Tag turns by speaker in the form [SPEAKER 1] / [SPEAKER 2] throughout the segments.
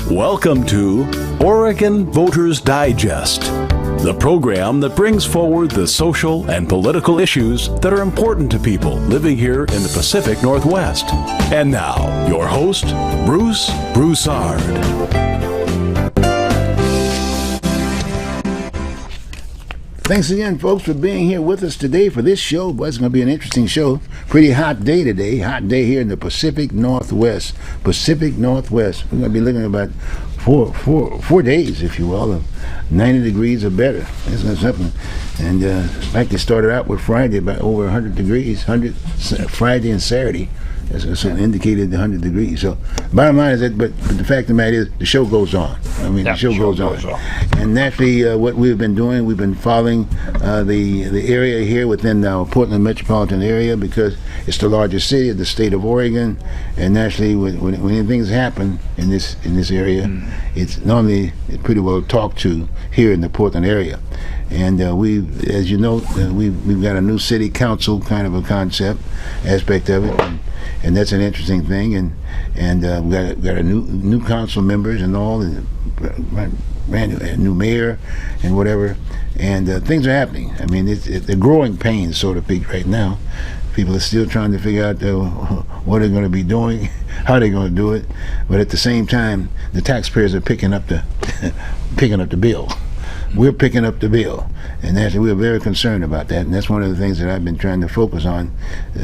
[SPEAKER 1] Welcome to Oregon Voters Digest, the program that brings forward the social and political issues that are important to people living here in the Pacific Northwest. And now, your host, Bruce Broussard.
[SPEAKER 2] Thanks again, folks, for being here with us today for this show. Boy, it's going to be an interesting show. Pretty hot day today. Hot day here in the Pacific Northwest. Pacific Northwest. We're going to be looking at about four days, if you will, of 90 degrees or better. That's not something. And in fact, they started out with Friday about over 100 degrees, Friday and Saturday. That's indicated 100 degrees. So, bottom line is that, but the fact of the matter is, the show goes on. I mean, the show goes on. And naturally, what we've been doing, we've been following the area here within our Portland metropolitan area because it's the largest city of the state of Oregon. And naturally, when things happen in this area, it's normally pretty well talked to here in the Portland area. And as you know, we've got a new city council kind of a concept aspect of it. And that's an interesting thing, and we got a new council members and all, and a new mayor and whatever, and things are happening. I mean, they're growing pains, so to speak, right now. People are still trying to figure out what they're going to be doing, how they're going to do it, but at the same time, the taxpayers are picking up the bill. We're picking up the bill, and we're very concerned about that. And that's one of the things that I've been trying to focus on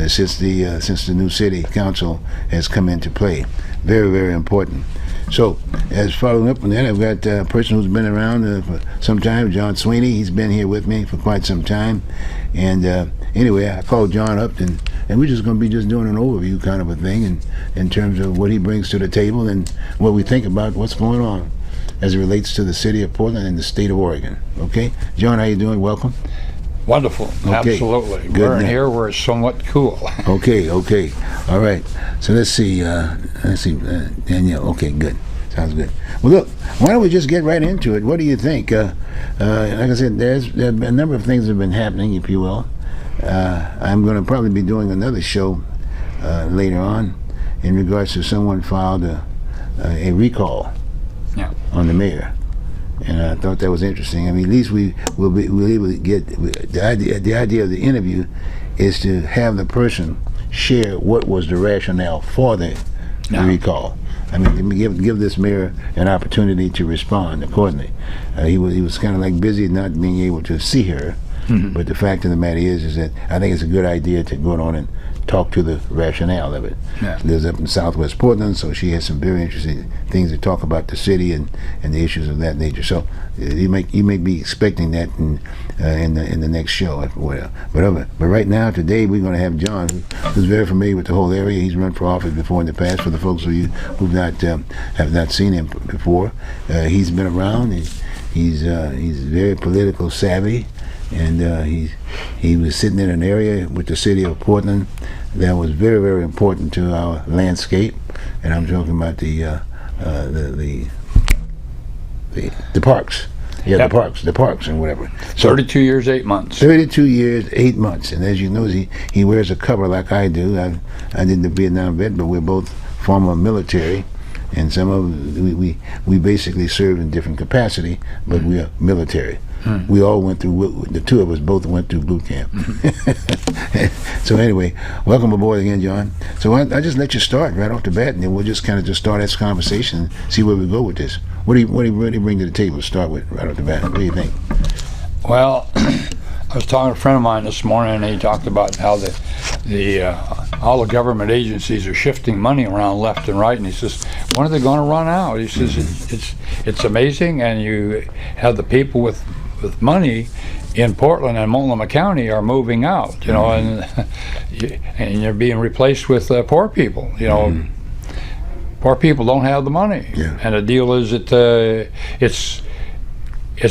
[SPEAKER 2] since the new city council has come into play. Very, very important. So, as following up on that, I've got a person who's been around for some time, John Sweeney. He's been here with me for quite some time. And anyway, I called John up, and we're just going to be just doing an overview kind of a thing in terms of what he brings to the table and what we think about what's going on as it relates to the city of Portland and the state of Oregon. Okay? John, how you doing? Welcome.
[SPEAKER 3] Wonderful. Okay. Absolutely.
[SPEAKER 2] Good.
[SPEAKER 3] We're in here where it's somewhat cool.
[SPEAKER 2] Okay. All right. So let's see. Danielle. Okay, good. Sounds good. Well, look, why don't we just get right into it? What do you think? Like I said, there have been a number of things that have been happening, if you will. I'm going to probably be doing another show later on in regards to someone filed a recall on the mayor, and I thought that was interesting. I mean, at least we'll able to get the idea of the interview is to have the person share what was the rationale for the recall. I mean, give this mayor an opportunity to respond accordingly. He was kind of like busy not being able to see her, but the fact of the matter is that I think it's a good idea to go on and talk to the rationale of it. She lives up in Southwest Portland, so she has some very interesting things to talk about the city and the issues of that nature. So you may be expecting that in the next show, whatever. But right now, today, we're going to have John, who's very familiar with the whole area. He's run for office before in the past. For the folks of you who've have not seen him before, he's been around. He's very political savvy. And he was sitting in an area with the city of Portland that was very, very important to our landscape, and I'm talking about the parks. Yeah, the parks and whatever.
[SPEAKER 3] So 32 years, 8 months.
[SPEAKER 2] 32 years, 8 months, and as you know, he wears a cover like I do. I did the Vietnam vet, but we're both former military. And some of we basically serve in different capacity, but we are military. We all went through. The two of us both went through boot camp. So anyway, welcome aboard again, John. So I just let you start right off the bat, and then we'll just kind of start this conversation and see where we go with this. What do you really bring to the table to start with right off the bat? What do you think?
[SPEAKER 3] Well, I was talking to a friend of mine this morning, and he talked about how all the government agencies are shifting money around left and right, and he says, when are they going to run out? He says, it's amazing, and you have the people with money in Portland and Multnomah County are moving out, and you're being replaced with poor people, Poor people don't have the money, and the deal is that it's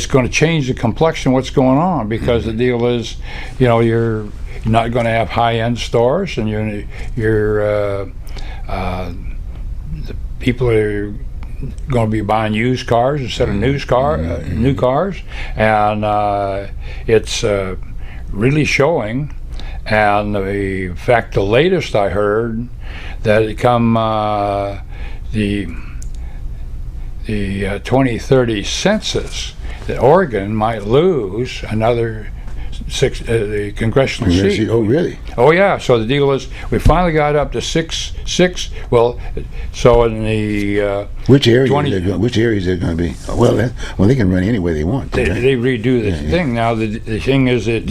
[SPEAKER 3] going to change the complexion of what's going on, because the deal is, you're not going to have high-end stores, and the people are going to be buying used cars instead of new cars, and it's really showing. And in fact, the latest I heard that it come the the 2030 census, that Oregon might lose another the congressional seat.
[SPEAKER 2] Oh, really?
[SPEAKER 3] Oh, yeah. So the deal is, we finally got up to six. Well, so in the
[SPEAKER 2] which area? Which areas are going to be? Well, they can run any way they want.
[SPEAKER 3] They redo the thing now. The thing is that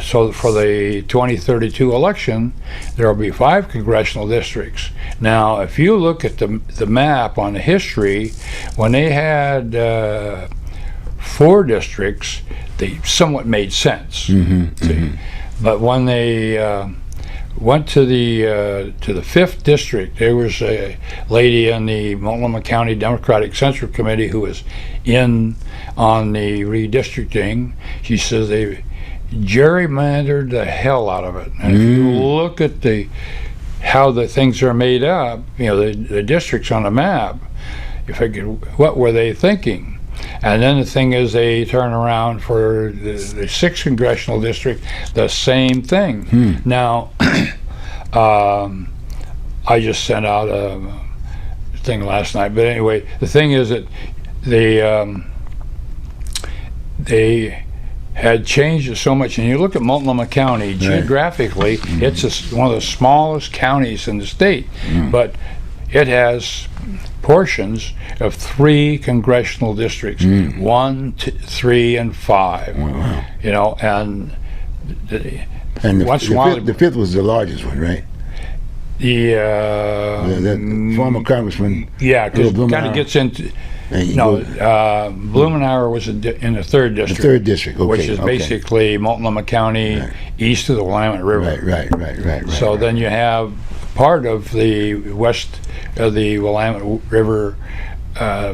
[SPEAKER 3] so for the 2032 election, there will be 5 congressional districts. Now, if you look at the map on the history, when they had 4 districts, they somewhat made sense. But when they went to the 5th district, there was a lady in the Multnomah County Democratic Central Committee who was in on the redistricting. She says they gerrymandered the hell out of it. And if you look at how the things are made up, the districts on the map, you figure, what were they thinking? And then the thing is, they turn around for the 6th congressional district, the same thing. Now, I just sent out a thing last night. But anyway, the thing is that they had changed it so much. And you look at Multnomah County, geographically, it's one of the smallest counties in the state. But it has portions of 3 congressional districts, 1, 2, 3, and 5.
[SPEAKER 2] Wow.
[SPEAKER 3] And
[SPEAKER 2] the 5th was the largest one, right? The former congressman.
[SPEAKER 3] Yeah, because it kind of gets into. Blumenauer was in the 3rd district.
[SPEAKER 2] The 3rd district, okay.
[SPEAKER 3] Which is basically Multnomah County, east of the Willamette River.
[SPEAKER 2] Right.
[SPEAKER 3] So then you have part of the west of the Willamette River.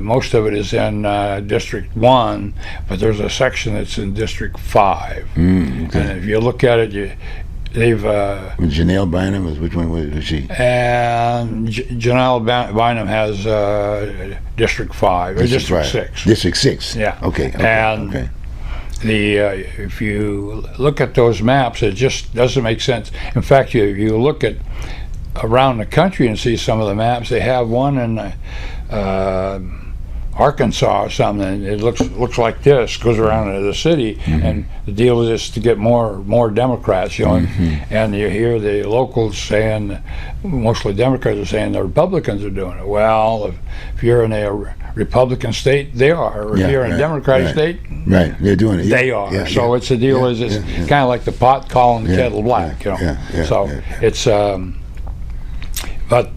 [SPEAKER 3] Most of it is in District 1, but there's a section that's in District 5. And if you look at it, they've
[SPEAKER 2] Janelle Bynum which one was she?
[SPEAKER 3] And Janelle Bynum has District 5 or District 6.
[SPEAKER 2] District 6.
[SPEAKER 3] Yeah.
[SPEAKER 2] Okay.
[SPEAKER 3] And if you look at those maps, it just doesn't make sense. In fact, you look at around the country and see some of the maps. They have one in Arkansas or something. It looks like this, goes around into the city, and the deal is to get more Democrats, and you hear the locals saying, mostly Democrats are saying the Republicans are doing it. Well, if you're in a Republican state, they are. Or if you're in a Democratic state,
[SPEAKER 2] they're doing it.
[SPEAKER 3] They are. So it's the deal is it's kind of like the pot calling the kettle black, So it's but.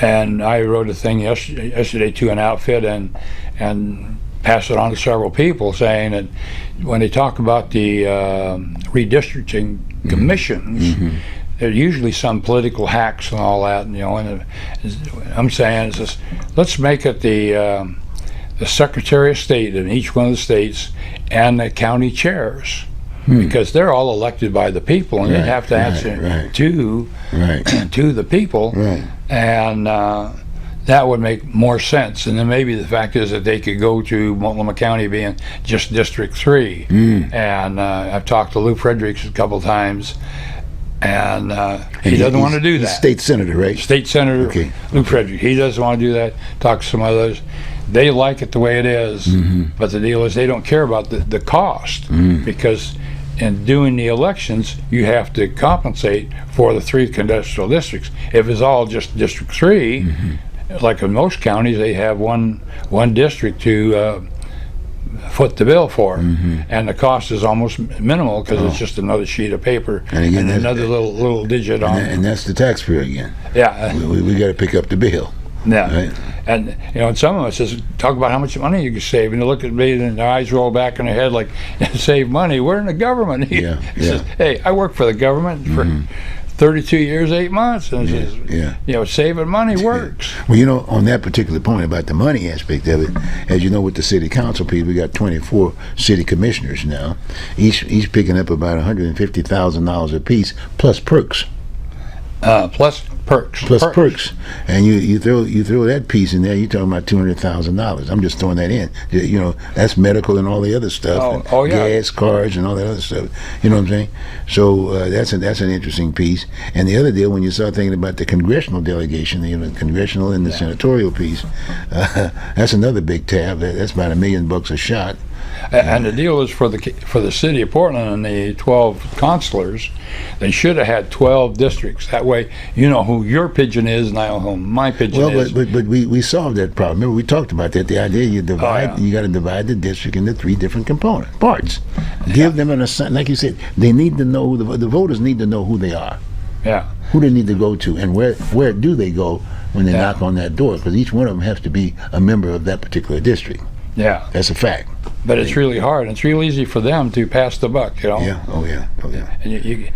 [SPEAKER 3] And I wrote a thing yesterday to an outfit and passed it on to several people, saying that when they talk about the redistricting commissions, there are usually some political hacks and all that. And I'm saying let's make it the Secretary of State in each one of the states and the county chairs. Because they're all elected by the people, and they have to answer to the people, and that would make more sense. And then maybe the fact is that they could go to Multnomah County being just District 3. And I've talked to Lou Fredericks a couple times, and he doesn't want to do that.
[SPEAKER 2] State senator, right?
[SPEAKER 3] State Senator Lou Fredericks. He doesn't want to do that. Talk to some others. They like it the way it is, but the deal is they don't care about the cost, because in doing the elections, you have to compensate for the 3 congressional districts. If it's all just District 3, like in most counties, they have one district to foot the bill for, and the cost is almost minimal because it's just another sheet of paper and another little digit on it.
[SPEAKER 2] And that's the taxpayer again.
[SPEAKER 3] Yeah.
[SPEAKER 2] We got to pick up the bill.
[SPEAKER 3] Yeah.
[SPEAKER 2] Right.
[SPEAKER 3] And and some of us just talk about how much money you can save, and they look at me and their eyes roll back in their head like, save money? We're in the government. He says, hey, I work for the government for 32 years, 8 months, and says, saving money works.
[SPEAKER 2] Well, on that particular point about the money aspect of it, as you know, with the city council people, we got 24 city commissioners now, each picking up about $150,000 a piece plus perks.
[SPEAKER 3] plus perks.
[SPEAKER 2] Plus perks. And you throw that piece in there, you're talking about $200,000. I'm just throwing that in. You know, that's medical and all the other stuff.
[SPEAKER 3] Oh, yeah.
[SPEAKER 2] Gas, cars, and all that other stuff. You know what I'm saying? So that's an interesting piece. And the other deal, when you start thinking about the congressional delegation, the congressional and the senatorial piece, that's another big tab. That's about $1 million a shot.
[SPEAKER 3] And the deal is for the city of Portland and the 12 councilors, they should have had 12 districts. That way, you know who your pigeon is, and I know who my pigeon is.
[SPEAKER 2] But we solved that problem. Remember, we talked about that. The idea you divide, you got to divide the district into 3 different parts. Give them an assignment. Like you said, they need to know the voters need to know who they are.
[SPEAKER 3] Yeah.
[SPEAKER 2] Who they need to go to, and where do they go when they knock on that door? Because each one of them has to be a member of that particular district.
[SPEAKER 3] Yeah.
[SPEAKER 2] That's a fact.
[SPEAKER 3] But it's really hard. It's real easy for them to pass the buck, you know.
[SPEAKER 2] Yeah. Oh yeah.
[SPEAKER 3] And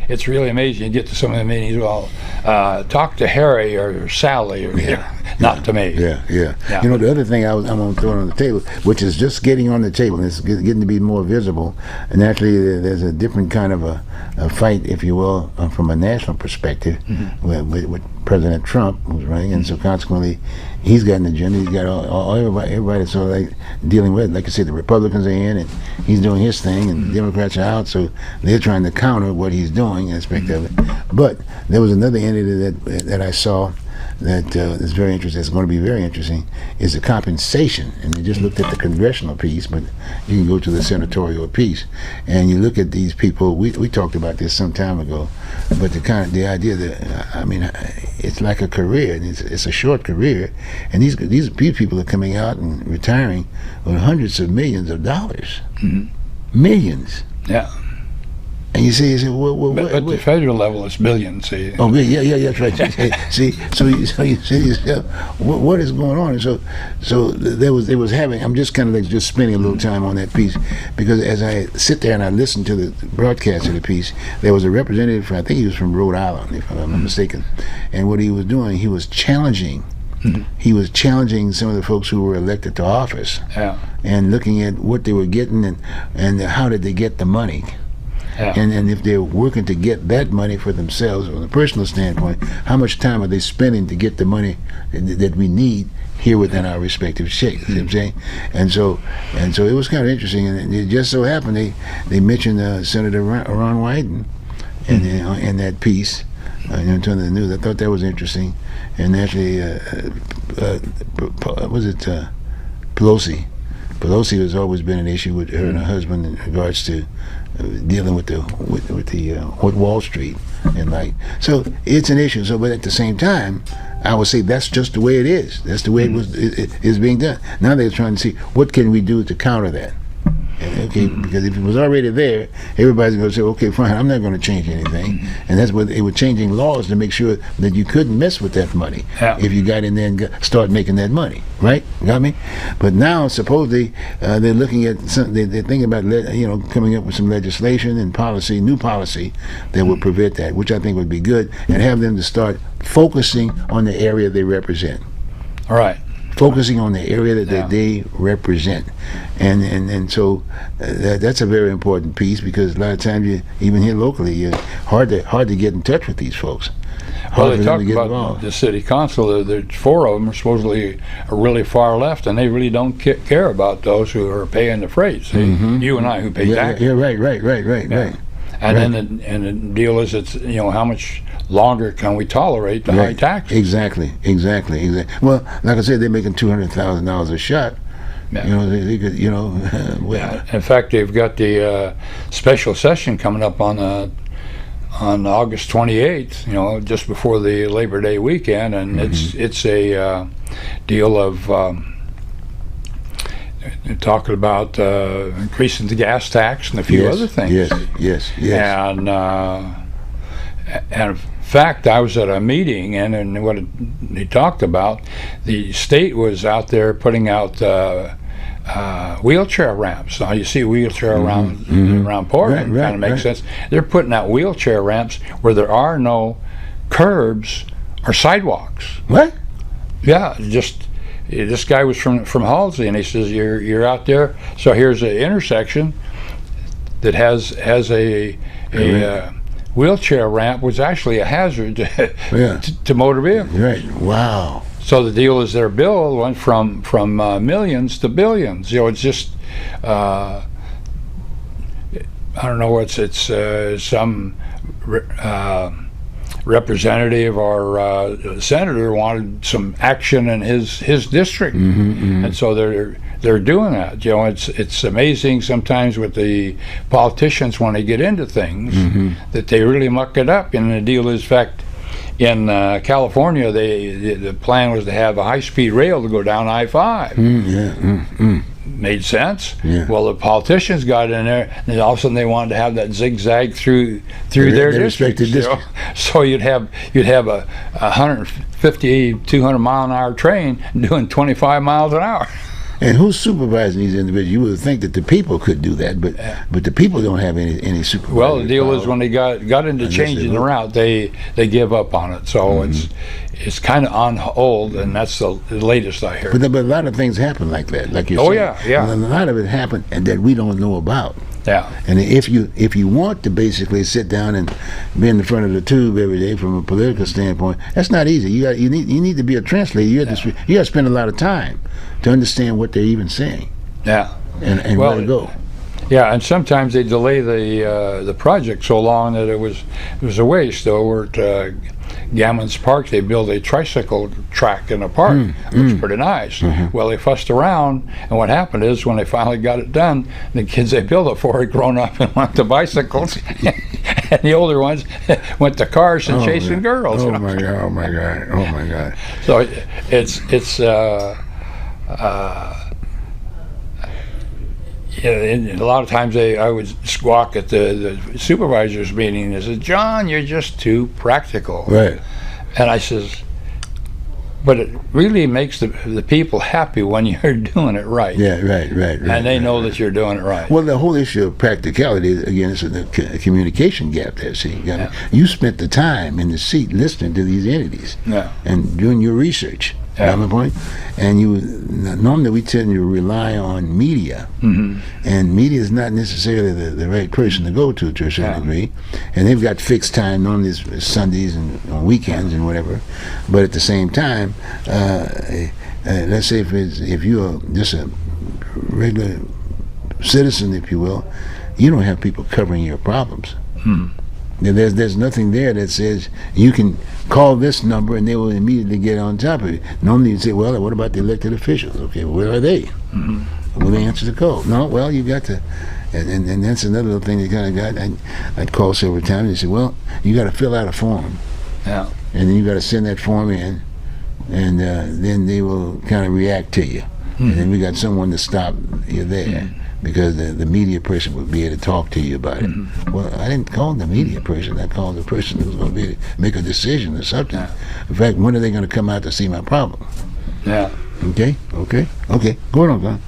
[SPEAKER 3] it's really amazing. You get to some of the meetings. Well, talk to Harry or Sally, or not to me.
[SPEAKER 2] Yeah. You know, the other thing I'm going to throw on the table, which is just getting on the table, and it's getting to be more visible. And actually, there's a different kind of a fight, if you will, from a national perspective, with President Trump, who's running, and so consequently, he's got an agenda. He's got all everybody sort of like dealing with, like I said, the Republicans are in, and he's doing his thing, and the Democrats are out, so they're trying to counter what he's doing, aspect of it. But there was another entity that I saw that is very interesting. It's going to be very interesting. Is the compensation, and you just looked at the congressional piece, but you can go to the senatorial piece, and you look at these people. We talked about this some time ago, but the idea that it's like a career, and it's a short career, and these people are coming out and retiring with hundreds of millions of dollars, millions.
[SPEAKER 3] Yeah.
[SPEAKER 2] And you say,
[SPEAKER 3] but at the federal level, it's billions. See.
[SPEAKER 2] Oh, yeah, that's right. See, so you say to yourself, what is going on? And so they was having. I'm just kind of like just spending a little time on that piece, because as I sit there and I listen to the broadcast of the piece, there was a representative from, I think he was from Rhode Island, if I'm not mistaken, and what he was doing, he was challenging. He was challenging some of the folks who were elected to office, and looking at what they were getting and how did they get the money. Yeah. And if they're working to get that money for themselves, from a personal standpoint, how much time are they spending to get the money that we need here within our respective states? You know what I'm saying? And so it was kind of interesting, and it just so happened they mentioned Senator Ron Wyden in that piece. In terms of the news, I thought that was interesting, and actually, Pelosi? Pelosi has always been an issue with her and her husband in regards to dealing with Wall Street, and like, so it's an issue. So, but at the same time, I would say that's just the way it is. That's the way it is being done. Now they're trying to see what can we do to counter that. Okay, because if it was already there, everybody's going to say, okay, fine, I'm not going to change anything. And that's what they were changing laws to make sure that you couldn't mess with that money if you got in there and start making that money, right? You got me? But now, supposedly, they're looking at they're thinking about coming up with some legislation and new policy that would prevent that, which I think would be good, and have them to start focusing on the area they represent.
[SPEAKER 3] All right.
[SPEAKER 2] Focusing on the area that they represent, and so that's a very important piece, because a lot of times even here locally, you're hard to get in touch with these folks.
[SPEAKER 3] Well, they talk about the city council. There's 4 of them are supposedly really far left, and they really don't care about those who are paying the freight. See, you and I who pay taxes.
[SPEAKER 2] Yeah, right.
[SPEAKER 3] And then the deal is, it's how much longer can we tolerate the high taxes? Exactly.
[SPEAKER 2] Well, like I said, they're making $200,000 a shot. Yeah. They could,
[SPEAKER 3] In fact, they've got the special session coming up on August 28th. Just before the Labor Day weekend, and it's a deal of. They're talking about increasing the gas tax and a few other things.
[SPEAKER 2] Yes.
[SPEAKER 3] And in fact, I was at a meeting, and what they talked about, the state was out there putting out wheelchair ramps. Now you see wheelchair around Portland, kind of makes sense. They're putting out wheelchair ramps where there are no curbs or sidewalks.
[SPEAKER 2] What?
[SPEAKER 3] Yeah, this guy was from Halsey, and he says, you're out there, so here's an intersection that has a wheelchair ramp was actually a hazard
[SPEAKER 2] Yeah.
[SPEAKER 3] to motor vehicles.
[SPEAKER 2] Right. Wow.
[SPEAKER 3] So the deal is their bill went from millions to billions. It's just I don't know. It's some representative or senator wanted some action in his district, and so they're doing that. It's amazing sometimes with the politicians when they get into things that they really muck it up. And the deal is, in fact, in California, the plan was to have a high-speed rail to go down I-5. Made sense.
[SPEAKER 2] Yeah.
[SPEAKER 3] Well, the politicians got in there, and all of a sudden they wanted to have that zigzag through their districts. So you'd have a 150, 200 mile an hour train doing 25 miles an hour.
[SPEAKER 2] And who's supervising these individuals? You would think that the people could do that, but the people don't have any supervision.
[SPEAKER 3] Well, the deal is when they got into changing the route, they give up on it. So it's kind of on hold, and that's the latest I hear.
[SPEAKER 2] But a lot of things happen like that, like you said.
[SPEAKER 3] Oh yeah.
[SPEAKER 2] A lot of it happened and that we don't know about.
[SPEAKER 3] Yeah.
[SPEAKER 2] And if you want to basically sit down and be in the front of the tube every day from a political standpoint, that's not easy. You need to be a translator. You got to spend a lot of time to understand what they're even saying.
[SPEAKER 3] Yeah.
[SPEAKER 2] And where to go.
[SPEAKER 3] Yeah, and sometimes they delay the project so long that it was a waste. Over at Gammons Park, they built a tricycle track in a park, which was pretty nice. Well, they fussed around, and what happened is when they finally got it done, the kids they built it for had grown up and went to bicycles, and the older ones went to cars and chasing girls.
[SPEAKER 2] Oh my God!
[SPEAKER 3] So it's a lot of times I would squawk at the supervisors meeting. They said, "John, you're just too practical."
[SPEAKER 2] Right.
[SPEAKER 3] And I says, but it really makes the people happy when you're doing it right.
[SPEAKER 2] Yeah, right.
[SPEAKER 3] And they know that you're doing it right.
[SPEAKER 2] Well, the whole issue of practicality, again, is a communication gap there. See, you spent the time in the seat listening to these entities and doing your research. You know my point? And normally we tend to rely on media, and media is not necessarily the right person to go to a certain degree, and they've got fixed time, normally it's Sundays and on weekends and whatever, but at the same time, let's say if you're just a regular citizen, if you will, you don't have people covering your problems. There's nothing there that says you can call this number and they will immediately get on top of it. Normally you say, well, what about the elected officials? Okay, where are they? Will they answer the call? No, well, you got to, and that's another little thing you kind of got. I'd call several times and they say, well, you got to fill out a form.
[SPEAKER 3] Yeah.
[SPEAKER 2] And then you got to send that form in, and then they will kind of react to you. And then we got someone to stop you there. Because the media person would be able to talk to you about it. Well, I didn't call the media person. I called the person who's going to be able to make a decision or something. In fact, when are they going to come out to see my problem?
[SPEAKER 3] Yeah.
[SPEAKER 2] Okay. Go on, Glenn.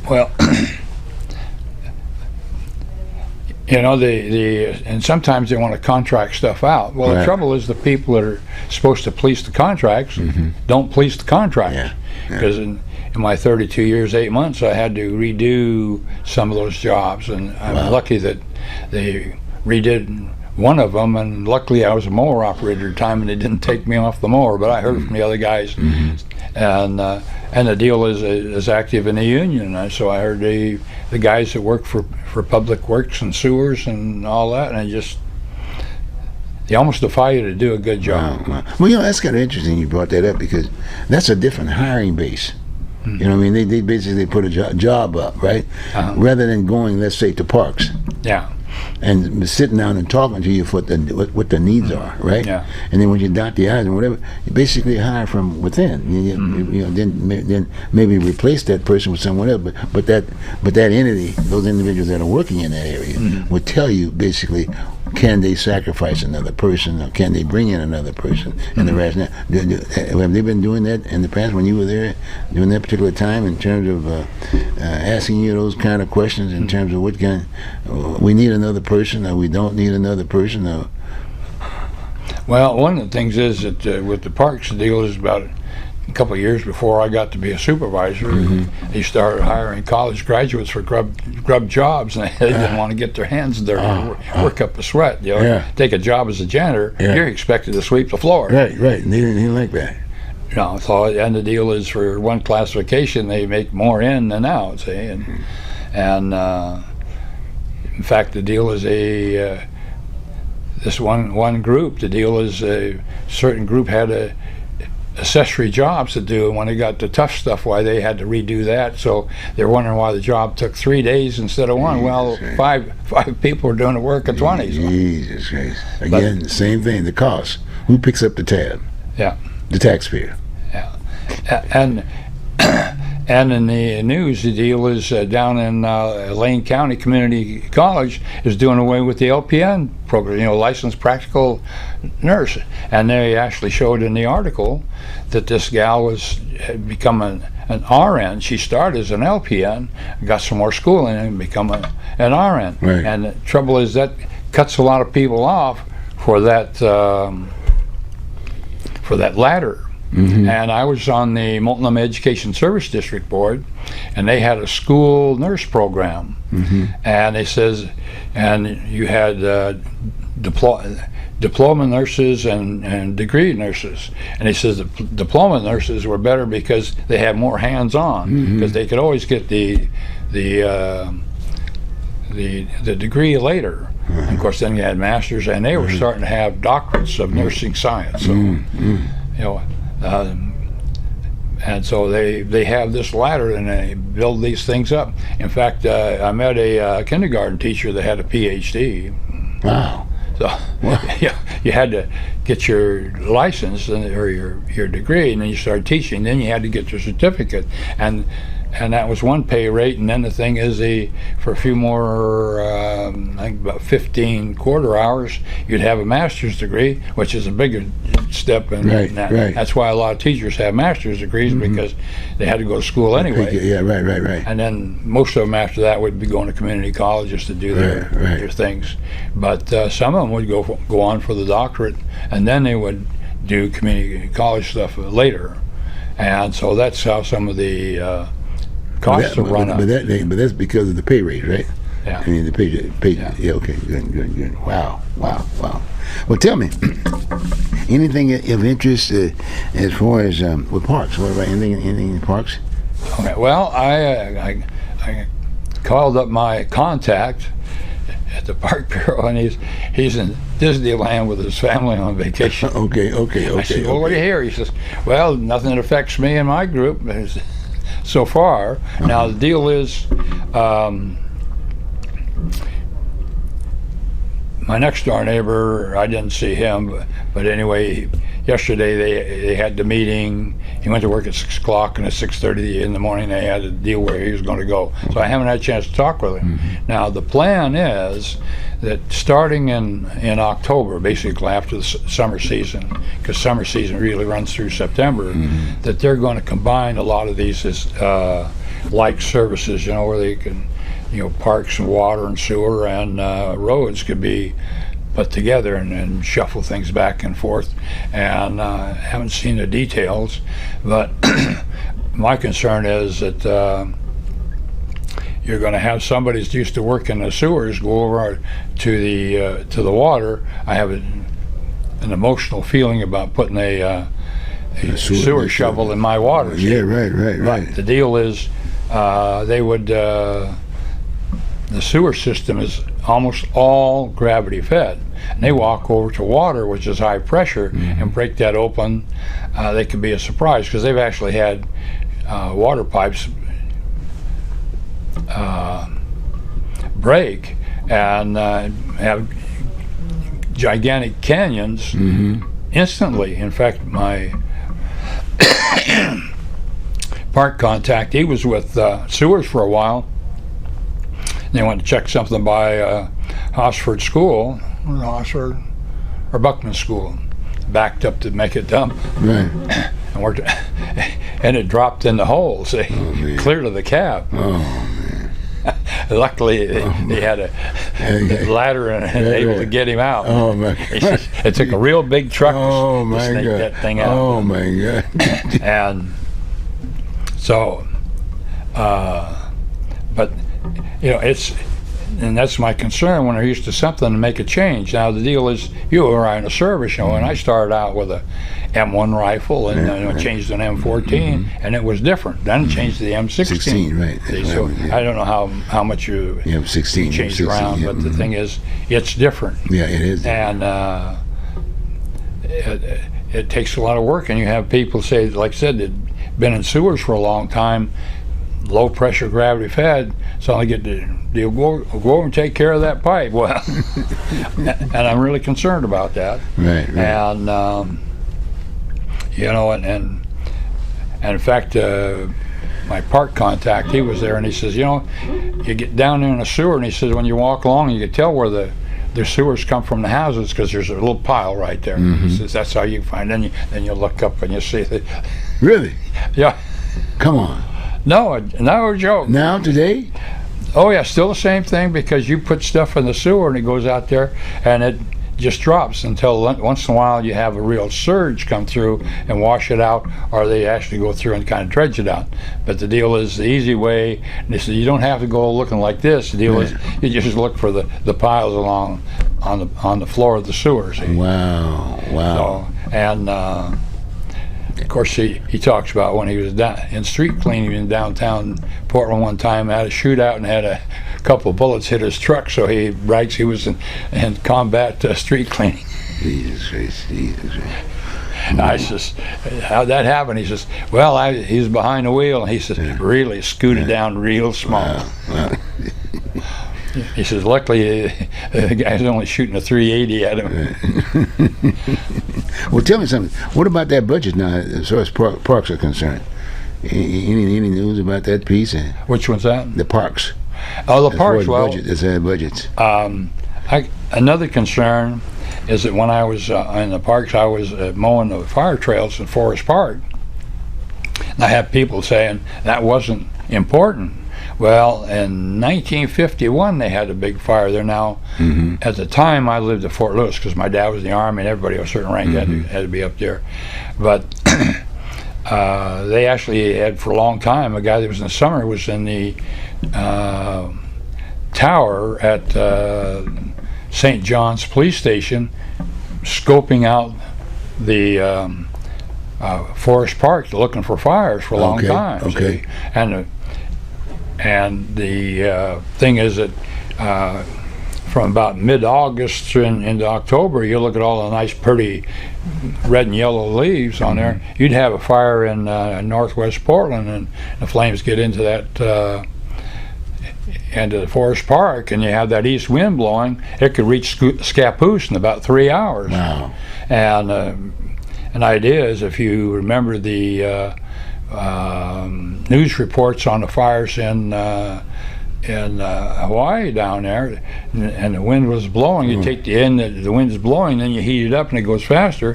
[SPEAKER 3] Well, and sometimes they want to contract stuff out. Well, the trouble is the people that are supposed to police the contracts don't police the contracts. Because in my 32 years, 8 months, I had to redo some of those jobs, and I'm lucky that they redid one of them, and luckily I was a mower operator at the time and they didn't take me off the mower, but I heard from the other guys, and the deal is active in the union, and so I heard the guys that work for Public Works and sewers and all that, and they almost defy you to do a good job.
[SPEAKER 2] Well, that's kind of interesting you brought that up, because that's a different hiring base. You know what I mean? They basically put a job up, right? Rather than going, let's say, to parks.
[SPEAKER 3] Yeah.
[SPEAKER 2] And sitting down and talking to you for what the needs are, right?
[SPEAKER 3] Yeah.
[SPEAKER 2] And then when you dot the I's and whatever, you basically hire from within. Then maybe replace that person with someone else. But that entity, those individuals that are working in that area, would tell you basically, can they sacrifice another person, or can they bring in another person? And the rationale. Have they been doing that in the past when you were there during that particular time, in terms of asking you those kind of questions, in terms of what kind, we need another person, or we don't need another person? Or
[SPEAKER 3] well, one of the things is that with the parks, the deal is about a couple of years before I got to be a supervisor, he started hiring college graduates for grub jobs, and they didn't want to get their hands dirty, work up a sweat. You know, take a job as a janitor, you're expected to sweep the floor.
[SPEAKER 2] Right. And he didn't like that.
[SPEAKER 3] No, so and the deal is for one classification they make more in than out. See, and in fact the deal is this one group. The deal is a certain group had accessory jobs to do, and when they got the tough stuff, why they had to redo that. So they're wondering why the job took 3 days instead of one. Well, five people were doing the work in 20.
[SPEAKER 2] Jesus Christ! Again, the same thing. The cost. Who picks up the tab?
[SPEAKER 3] Yeah.
[SPEAKER 2] The taxpayer.
[SPEAKER 3] Yeah. And in the news, the deal is down in Lane County Community College is doing away with the LPN program, you know, licensed practical nurse. And they actually showed in the article that this gal had become an RN. She started as an LPN, got some more schooling, and become an RN.
[SPEAKER 2] Right.
[SPEAKER 3] And the trouble is that cuts a lot of people off for that ladder. And I was on the Multnomah Education Service District Board, and they had a school nurse program. And they says, and you had diploma nurses and degree nurses. And he says the diploma nurses were better because they had more hands-on, because they could always get the degree later. And of course, then you had masters, and they were starting to have doctorates of nursing science. So, you know. And so they have this ladder, and they build these things up. In fact, I met a kindergarten teacher that had a PhD.
[SPEAKER 2] Wow.
[SPEAKER 3] So you had to get your license or your degree, and then you started teaching. Then you had to get your certificate, and that was one pay rate. And then the thing is, for a few more, I think about 15 quarter hours, you'd have a master's degree, which is a bigger step. And
[SPEAKER 2] Right.
[SPEAKER 3] That's why a lot of teachers have master's degrees, because they had to go to school anyway.
[SPEAKER 2] Yeah, right.
[SPEAKER 3] And then most of them after that would be going to community colleges to do their things. But some of them would go on for the doctorate, and then they would do community college stuff later. And so that's how some of the costs are run up.
[SPEAKER 2] But that's because of the pay rate, right?
[SPEAKER 3] Yeah.
[SPEAKER 2] I mean, the pay. Yeah. Okay. Good. Wow. Well, tell me, anything of interest as far as with parks? What about anything in parks?
[SPEAKER 3] Okay. Well, I called up my contact at the Park Bureau, and he's in Disneyland with his family on vacation.
[SPEAKER 2] Okay.
[SPEAKER 3] I said, well, what do you hear? He says, well, nothing that affects me and my group so far. Now the deal is, my next door neighbor, I didn't see him, but anyway, yesterday they had the meeting. He went to work at 6 o'clock, and at 6:30 in the morning they had a deal where he was going to go. So I haven't had a chance to talk with him. Now the plan is that starting in October, basically after the summer season, because summer season really runs through September, that they're going to combine a lot of these as like services, you know, where they can, you know, parks and water and sewer and roads could be put together and shuffle things back and forth. And I haven't seen the details, but my concern is that you're going to have somebody that's used to working the sewers go over to the water. I have an emotional feeling about putting a sewer shovel in my water.
[SPEAKER 2] Yeah, right.
[SPEAKER 3] But the deal is, they would. The sewer system is almost all gravity fed, and they walk over to water, which is high pressure, and break that open. They could be a surprise, because they've actually had water pipes break and have gigantic canyons instantly. In fact, my park contact, he was with sewers for a while. They went to check something by Hosford School, or Buckman School, backed up to make a dump, and it dropped in the hole, see, clear to the cab.
[SPEAKER 2] Oh, man.
[SPEAKER 3] Luckily, they had a ladder and able to get him out.
[SPEAKER 2] Oh, my God.
[SPEAKER 3] It took a real big truck
[SPEAKER 2] Oh
[SPEAKER 3] to
[SPEAKER 2] my
[SPEAKER 3] snake
[SPEAKER 2] God!
[SPEAKER 3] that thing out.
[SPEAKER 2] Oh my God!
[SPEAKER 3] And so, but and that's my concern when they're used to something to make a change. Now the deal is, you were in a service, and I started out with a M1 rifle, and then changed to an M14, and it was different. Then it changed to the M16.
[SPEAKER 2] 16, right?
[SPEAKER 3] See, so I don't know how much you
[SPEAKER 2] M16
[SPEAKER 3] changed around, but the thing is, it's different.
[SPEAKER 2] Yeah, it is.
[SPEAKER 3] And it takes a lot of work, and you have people say, like I said, they've been in sewers for a long time, low pressure, gravity fed, so I get to go over and take care of that pipe. Well, and I'm really concerned about that.
[SPEAKER 2] Right.
[SPEAKER 3] And and in fact, my park contact, he was there, and he says, you get down there in a sewer, and he says, when you walk along, you can tell where the sewers come from the houses, because there's a little pile right there. He says that's how you find. Then you look up and you see that.
[SPEAKER 2] Really?
[SPEAKER 3] Yeah.
[SPEAKER 2] Come on.
[SPEAKER 3] No a joke.
[SPEAKER 2] Now today?
[SPEAKER 3] Oh yeah, still the same thing, because you put stuff in the sewer and it goes out there and it just drops until once in a while you have a real surge come through and wash it out, or they actually go through and kind of dredge it out. But the deal is, the easy way, they say you don't have to go looking like this. The deal is, you just look for the piles along on the floor of the sewer. See?
[SPEAKER 2] Wow.
[SPEAKER 3] So, and of course, he talks about when he was in street cleaning in downtown Portland one time, had a shootout and had a couple of bullets hit his truck, so he writes he was in combat street cleaning.
[SPEAKER 2] Jesus Christ.
[SPEAKER 3] I says, how'd that happen? He says, well, he's behind the wheel, and he says, really scooted down real small.
[SPEAKER 2] Wow.
[SPEAKER 3] He says, luckily the guy's only shooting a 380 at him.
[SPEAKER 2] Well, tell me something. What about that budget now, as far as parks are concerned? Any news about that piece?
[SPEAKER 3] Which one's that?
[SPEAKER 2] The parks.
[SPEAKER 3] Oh, the parks. Well,
[SPEAKER 2] budgets.
[SPEAKER 3] Another concern is that when I was in the parks, I was mowing the fire trails in Forest Park. And I have people saying that wasn't important. Well, in 1951, they had a big fire there. Now, at the time, I lived at Fort Lewis, because my dad was in the Army, and everybody of a certain rank had to be up there. But they actually had, for a long time, a guy that was in the summer was in the tower at St. John's Police Station, scoping out the Forest Park, looking for fires for a long time.
[SPEAKER 2] Okay.
[SPEAKER 3] See? And the thing is that from about mid-August into October, you look at all the nice, pretty red and yellow leaves on there. You'd have a fire in northwest Portland, and the flames get into that into the Forest Park, and you have that east wind blowing. It could reach Scappoose in about 3 hours.
[SPEAKER 2] Wow.
[SPEAKER 3] And an idea is, if you remember the news reports on the fires in Hawaii down there, and the wind was blowing, you take the end that the wind is blowing, then you heat it up and it goes faster.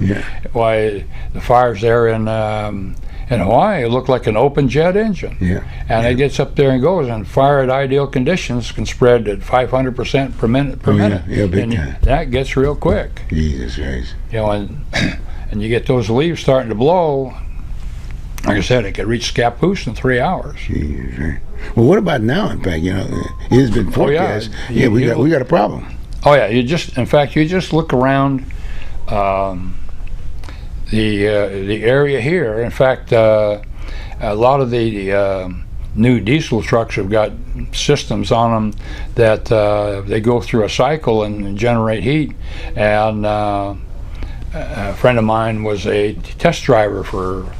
[SPEAKER 3] Why, the fires there in Hawaii look like an open jet engine. And it gets up there and goes, and fire at ideal conditions can spread at 500% per minute.
[SPEAKER 2] Big time.
[SPEAKER 3] That gets real quick.
[SPEAKER 2] Jesus Christ.
[SPEAKER 3] And you get those leaves starting to blow. Like I said, it could reach Scappoose in 3 hours.
[SPEAKER 2] Well, what about now? In fact, it has been forecast. We got a problem.
[SPEAKER 3] Oh yeah, you just look around the area here. In fact, a lot of the new diesel trucks have got systems on them that they go through a cycle and generate heat. And a friend of mine was a test driver for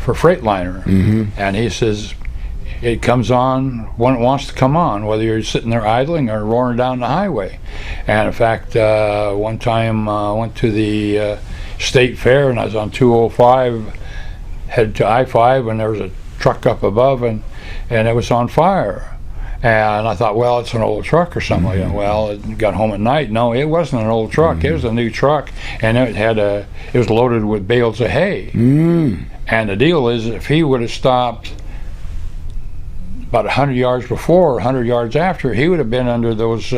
[SPEAKER 3] Freightliner, and he says it comes on when it wants to come on, whether you're sitting there idling or roaring down the highway. And in fact, one time I went to the state fair, and I was on 205 headed to I-5, and there was a truck up above, and it was on fire. And I thought, well, it's an old truck or something like that. Well, it got home at night. No, it wasn't an old truck. It was a new truck, and it was loaded with bales of hay. And the deal is, if he would have stopped about 100 yards before or 100 yards after, he would have been under those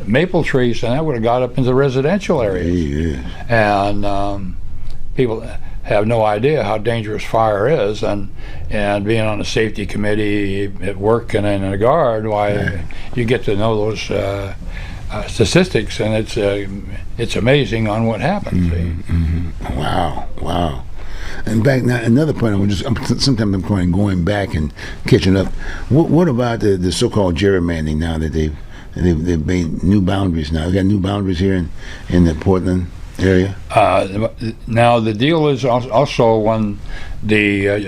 [SPEAKER 3] maple trees, and that would have got up into the residential areas.
[SPEAKER 2] Yeah.
[SPEAKER 3] And people have no idea how dangerous fire is, and being on the safety committee at work and in the guard, why you get to know those statistics, and it's amazing on what happens.
[SPEAKER 2] Wow. And back now, another point. Sometimes I'm going back and catching up. What about the so-called gerrymandering now that they've made new boundaries now? We got new boundaries here in the Portland area.
[SPEAKER 3] Now the deal is also when the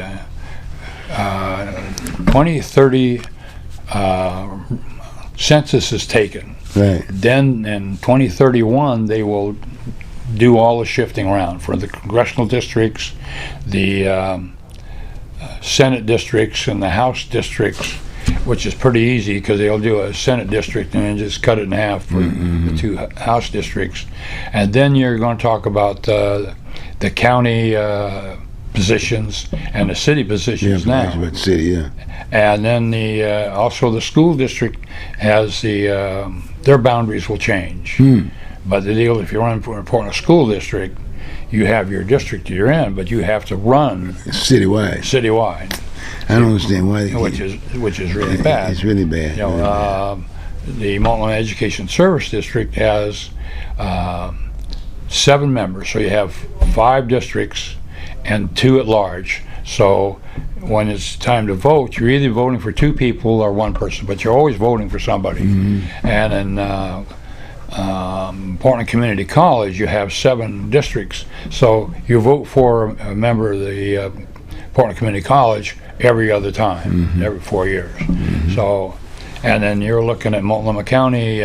[SPEAKER 3] 2030 census is taken.
[SPEAKER 2] Right.
[SPEAKER 3] Then in 2031 they will do all the shifting around for the congressional districts, the Senate districts, and the House districts, which is pretty easy because they'll do a Senate district and then just cut it in half for the two House districts. And then you're going to talk about the county positions and the city positions now.
[SPEAKER 2] About the city, yeah.
[SPEAKER 3] And then also the school district has their boundaries will change. But the deal, if you're running for a Portland school district, you have your district you're in, but you have to run citywide.
[SPEAKER 2] I don't understand why.
[SPEAKER 3] Which is really bad.
[SPEAKER 2] It's really bad.
[SPEAKER 3] You know, the Multnomah Education Service District has 7 members, so you have 5 districts and 2 at large. So when it's time to vote, you're either voting for 2 people or 1 person, but you're always voting for somebody. And in Portland Community College, you have 7 districts, so you vote for a member of the Portland Community College every other time, every 4 years. So, and then you're looking at Multnomah County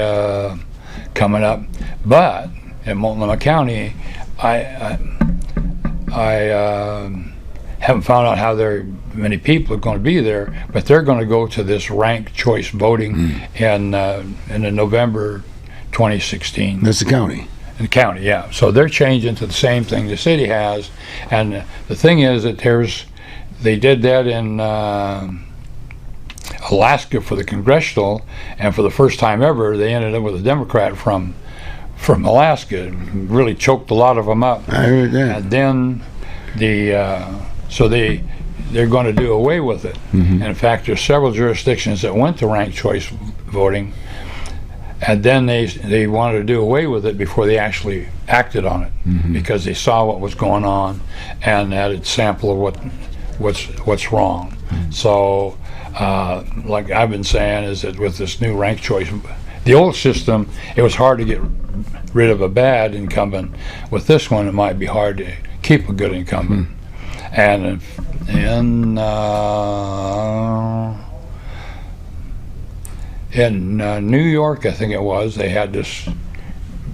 [SPEAKER 3] coming up, but in Multnomah County, I haven't found out how many people are going to be there, but they're going to go to this ranked choice voting in the November 2016.
[SPEAKER 2] That's the county.
[SPEAKER 3] The county, yeah. So they're changing to the same thing the city has, and the thing is that they did that in Alaska for the congressional, and for the first time ever, they ended up with a Democrat from Alaska. It really choked a lot of them up.
[SPEAKER 2] I heard that.
[SPEAKER 3] And then so they're going to do away with it. And in fact, there's several jurisdictions that went to ranked choice voting. And then they wanted to do away with it before they actually acted on it, because they saw what was going on and had a sample of what's wrong. So, like I've been saying, is that with this new ranked choice, the old system, it was hard to get rid of a bad incumbent. With this one, it might be hard to keep a good incumbent. And in New York, I think it was, they had this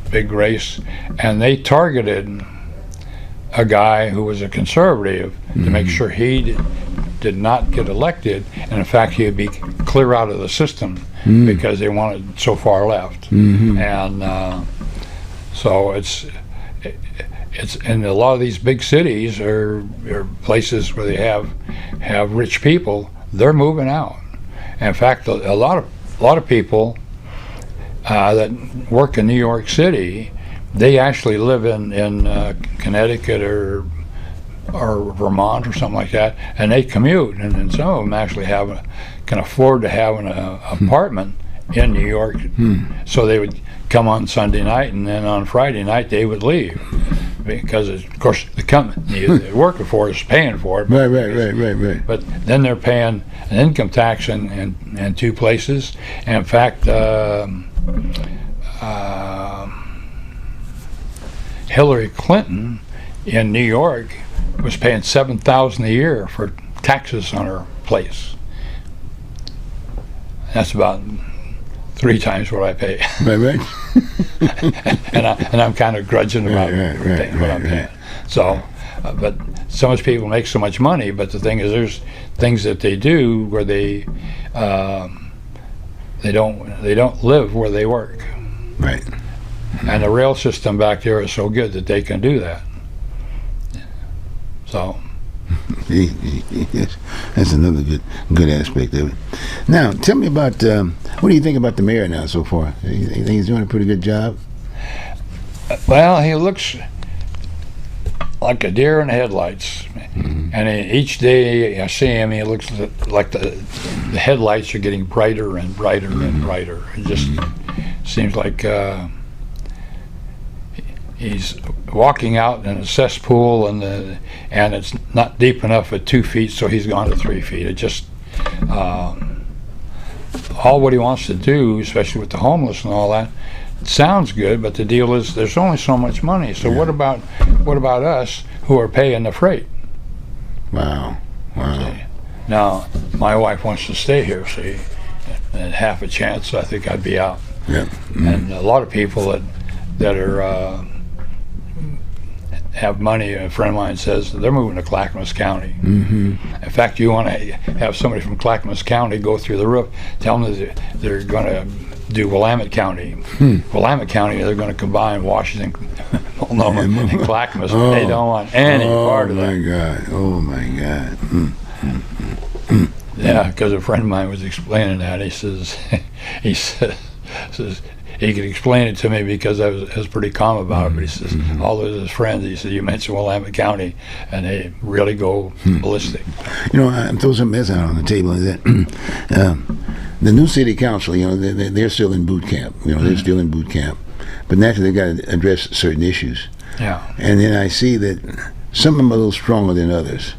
[SPEAKER 3] big race, and they targeted a guy who was a conservative to make sure he did not get elected, and in fact he'd be clear out of the system because they wanted so far left. And so it's in a lot of these big cities or places where they have rich people, they're moving out. In fact, a lot of people that work in New York City, they actually live in Connecticut or Vermont or something like that, and they commute, and some of them actually can afford to have an apartment in New York. So they would come on Sunday night, and then on Friday night they would leave, because of course the company they're working for is paying for it.
[SPEAKER 2] Right.
[SPEAKER 3] But then they're paying an income tax in 2 places. And in fact, Hillary Clinton in New York was paying $7,000 a year for taxes on her place. That's about 3 times what I pay.
[SPEAKER 2] Right.
[SPEAKER 3] and I'm kind of grudging about what I'm paying. So, but so much people make so much money. But the thing is, there's things that they do where they don't live where they work.
[SPEAKER 2] Right.
[SPEAKER 3] And the rail system back there is so good that they can do that. So,
[SPEAKER 2] That's another good aspect of it. Now, tell me about what do you think about the mayor now so far? You think he's doing a pretty good job?
[SPEAKER 3] Well, he looks like a deer in the headlights. And each day I see him, he looks like the headlights are getting brighter and brighter and brighter. It just seems like he's walking out in a cesspool, and it's not deep enough at 2 feet, so he's gone to 3 feet. It just all what he wants to do, especially with the homeless and all that, it sounds good, but the deal is there's only so much money. So what about us who are paying the freight?
[SPEAKER 2] Wow.
[SPEAKER 3] Now, my wife wants to stay here, see, and half a chance, I think I'd be out.
[SPEAKER 2] Yeah.
[SPEAKER 3] And a lot of people that are have money, a friend of mine says they're moving to Clackamas County. In fact, you want to have somebody from Clackamas County go through the roof, tell them that they're going to do Willamette County. Willamette County, they're going to combine Washington, Multnomah, and Clackamas. They don't want any part of that.
[SPEAKER 2] Oh my God.
[SPEAKER 3] Yeah, because a friend of mine was explaining that. He says he could explain it to me because I was pretty calm about it. But he says all those his friends. He said you mentioned Willamette County, and they really go ballistic.
[SPEAKER 2] You know, I'm throwing something else out on the table. Is that the new city council? You know, they're still in boot camp. You know, they're still in boot camp. But naturally, they've got to address certain issues.
[SPEAKER 3] Yeah.
[SPEAKER 2] And then I see that some of them are a little stronger than others.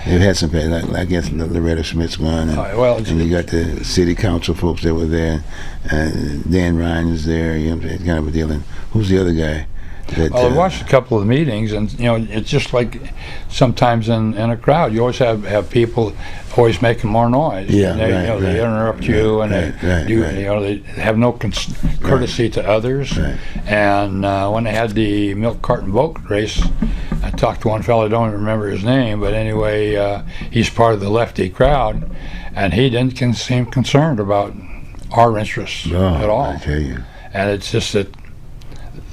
[SPEAKER 2] They've had some, like I guess Loretta Smith's gone, and you got the city council folks that were there. Dan Ryan is there. You know, kind of a deal. And who's the other guy?
[SPEAKER 3] Well, I've watched a couple of the meetings, and you know, it's just like sometimes in a crowd, you always have people always making more noise.
[SPEAKER 2] Yeah,
[SPEAKER 3] and they,
[SPEAKER 2] right,
[SPEAKER 3] you know, they interrupt you, and they do. You know, they have no courtesy to others.
[SPEAKER 2] Right.
[SPEAKER 3] And when they had the milk carton boat race, I talked to one fellow. I don't even remember his name, but anyway, he's part of the lefty crowd, and he didn't seem concerned about our interests at all.
[SPEAKER 2] I tell you.
[SPEAKER 3] And it's just that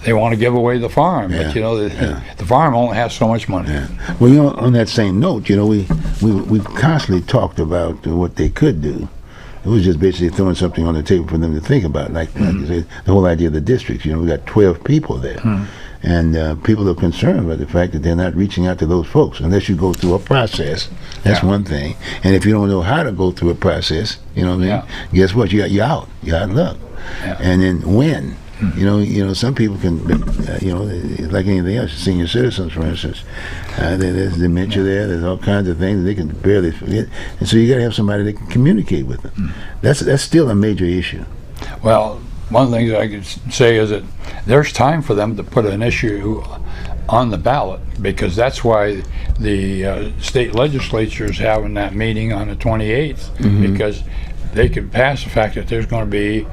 [SPEAKER 3] they want to give away the farm, but you know, the farm only has so much money.
[SPEAKER 2] Yeah. Well, you know, on that same note, you know, we constantly talked about what they could do. It was just basically throwing something on the table for them to think about, like you said, the whole idea of the districts. You know, we got 12 people there, and people are concerned about the fact that they're not reaching out to those folks unless you go through a process. That's one thing. And if you don't know how to go through a process, you know what I mean? Guess what? You're out. You're out of luck. And then when? You know, some people can, you know, like anything else, senior citizens, for instance, there's dementia there, there's all kinds of things they can barely forget, and so you got to have somebody that can communicate with them. That's still a major issue.
[SPEAKER 3] Well, one of the things I could say is that there's time for them to put an issue on the ballot, because that's why the state legislature is having that meeting on the 28th, because they could pass the fact that there's going to be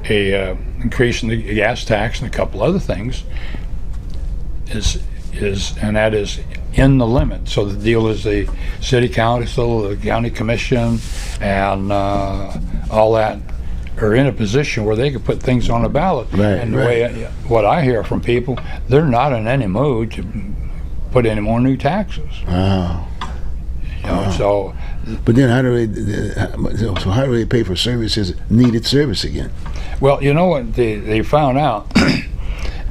[SPEAKER 3] a increase in the gas tax and a couple other things and that is in the limit. So the deal is the city council, the county commission, and all that are in a position where they could put things on the ballot. And the way what I hear from people, they're not in any mood to put any more new taxes.
[SPEAKER 2] Wow.
[SPEAKER 3] You know, so.
[SPEAKER 2] But then how do they pay for services, needed service again?
[SPEAKER 3] Well, you know what they found out,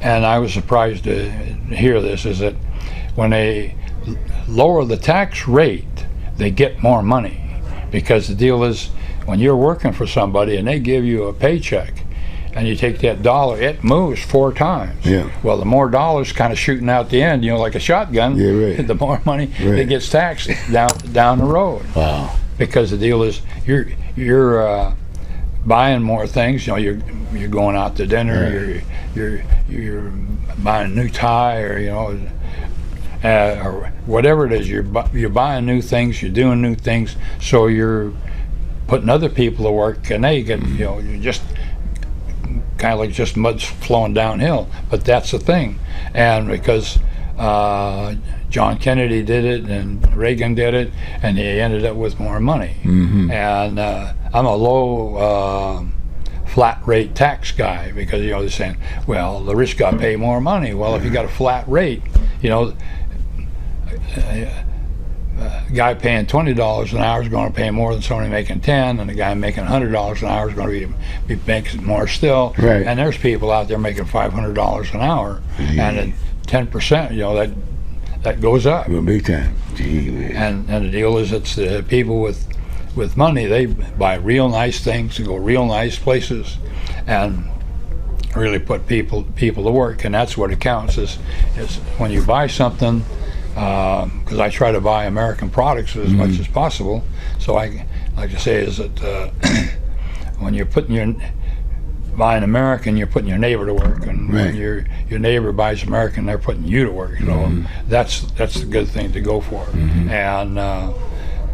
[SPEAKER 3] and I was surprised to hear this, is that when they lower the tax rate, they get more money. Because the deal is, when you're working for somebody and they give you a paycheck, and you take that dollar, it moves 4 times.
[SPEAKER 2] Yeah.
[SPEAKER 3] Well, the more dollars kind of shooting out the end, you know, like a shotgun, the more money that gets taxed down the road.
[SPEAKER 2] Wow.
[SPEAKER 3] Because the deal is, you're buying more things. You know, you're going out to dinner. You're buying a new tie, or you know, or whatever it is. You're buying new things. You're doing new things. So you're putting other people to work, and they get, you know, you're just kind of like just mud's flowing downhill. But that's the thing, and because John Kennedy did it and Reagan did it, and they ended up with more money. And I'm a low flat rate tax guy, because you know they're saying, well, the rich got to pay more money. Well, if you got a flat rate, you know, a guy paying $20 an hour is going to pay more than somebody making 10, and the guy making $100 an hour is going to be making more still.
[SPEAKER 2] Right.
[SPEAKER 3] And there's people out there making $500 an hour, and at 10%, you know, that goes up.
[SPEAKER 2] Well, big time. Gee whiz.
[SPEAKER 3] And the deal is, it's the people with money, they buy real nice things and go real nice places, and really put people to work. And that's what it counts, is when you buy something. Because I try to buy American products as much as possible. So I like to say is that when you're buying American, you're putting your neighbor to work, and
[SPEAKER 2] right.
[SPEAKER 3] when your neighbor buys American, they're putting you to work. So that's the good thing to go for. And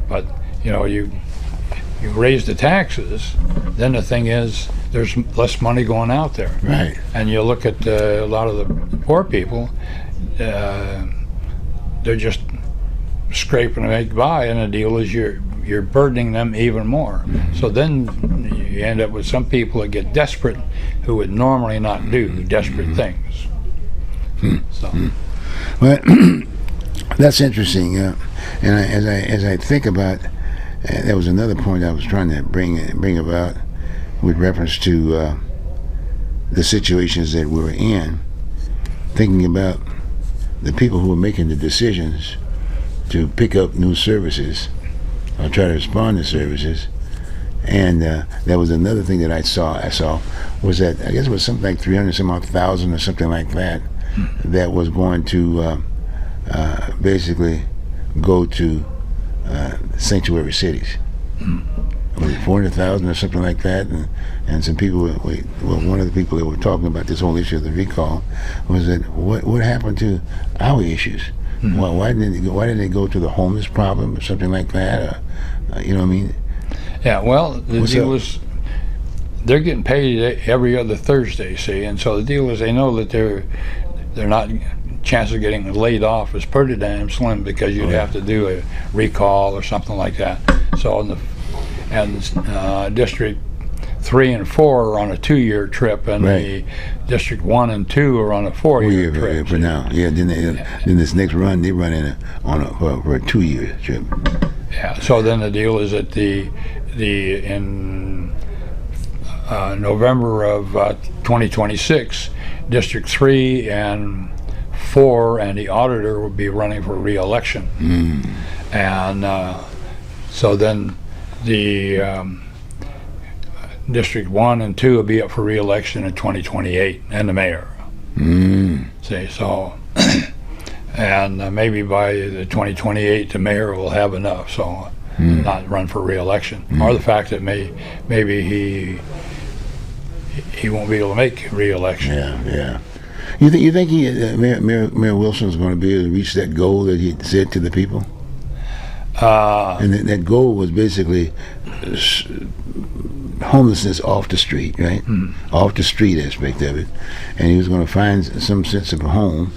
[SPEAKER 3] but you know, you raise the taxes, then the thing is there's less money going out there.
[SPEAKER 2] Right.
[SPEAKER 3] And you look at a lot of the poor people. They're just scraping to make by, and the deal is you're burdening them even more. So then you end up with some people that get desperate who would normally not do desperate things. So,
[SPEAKER 2] Well, that's interesting. And as I think about, there was another point I was trying to bring about with reference to the situations that we're in, thinking about the people who are making the decisions to pick up new services or try to respond to services. And there was another thing that I saw was that, I guess it was something like 300,000 or something like that, that was going to basically go to sanctuary cities. Was it 400,000 or something like that? And some people, one of the people that were talking about this whole issue of the recall was that what happened to our issues? Why didn't they go to the homeless problem or something like that? You know what I mean?
[SPEAKER 3] yeah, well, the deal is they're getting paid every other Thursday, see, and so the deal is they know that they're not, chance of getting laid off is pretty damn slim, because you'd have to do a recall or something like that. So District 3 and 4 are on a 2-year trip, and
[SPEAKER 2] Right.
[SPEAKER 3] the District 1 and 2 are on a 4-year trip.
[SPEAKER 2] For now, yeah. Then this next run, they run for a 2-year trip.
[SPEAKER 3] Yeah. So then the deal is that in November of 2026, District 3 and 4 and the auditor will be running for re-election. And so then the District 1 and 2 will be up for re-election in 2028, and the mayor. See, so and maybe by the 2028 the mayor will have enough, so not run for re-election, or the fact that maybe he won't be able to make re-election.
[SPEAKER 2] Yeah. You think Mayor Wilson's going to be able to reach that goal that he said to the people? And that goal was basically homelessness off the street, right? Off the street aspect of it, and he was going to find some sense of a home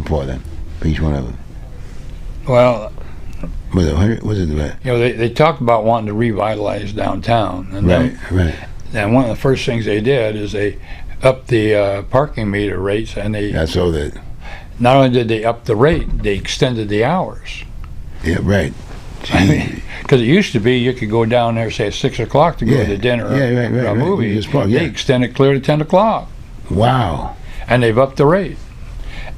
[SPEAKER 2] for them, for each one of them.
[SPEAKER 3] Well,
[SPEAKER 2] Was it 100? Was it right?
[SPEAKER 3] you know, they talked about wanting to revitalize downtown, and
[SPEAKER 2] Right.
[SPEAKER 3] and one of the first things they did is they upped the parking meter rates, and
[SPEAKER 2] I saw that.
[SPEAKER 3] not only did they up the rate, they extended the hours.
[SPEAKER 2] Yeah, right.
[SPEAKER 3] I mean, because it used to be you could go down there, say, at 6 o'clock to go to dinner or a movie.
[SPEAKER 2] You just park, yeah.
[SPEAKER 3] They extended clear to 10 o'clock,
[SPEAKER 2] Wow.
[SPEAKER 3] and they've upped the rate.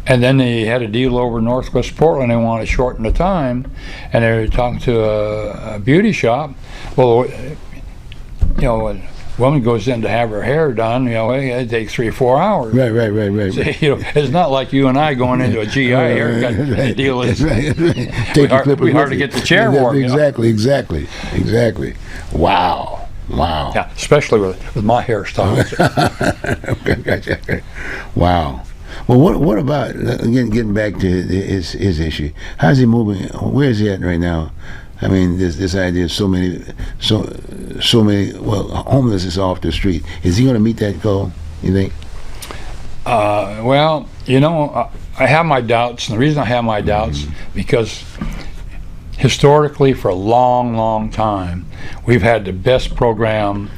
[SPEAKER 3] And then they had a deal over Northwest Portland. They want to shorten the time, and they were talking to a beauty shop. Well, you know, when a woman goes in to have her hair done, you know, it takes 3 or 4 hours.
[SPEAKER 2] Right.
[SPEAKER 3] See, you know, it's not like you and I going into a GI haircut. The deal is we hardly get the chair warm.
[SPEAKER 2] Exactly. Wow.
[SPEAKER 3] Yeah, especially with my hairstyle.
[SPEAKER 2] Gotcha. Wow. Well, what about, again, getting back to his issue? How's he moving? Where is he at right now? I mean, this idea of so many. Well, homelessness off the street. Is he going to meet that goal, you think?
[SPEAKER 3] Well, you know, I have my doubts, and the reason I have my doubts because historically, for a long time, we've had the best program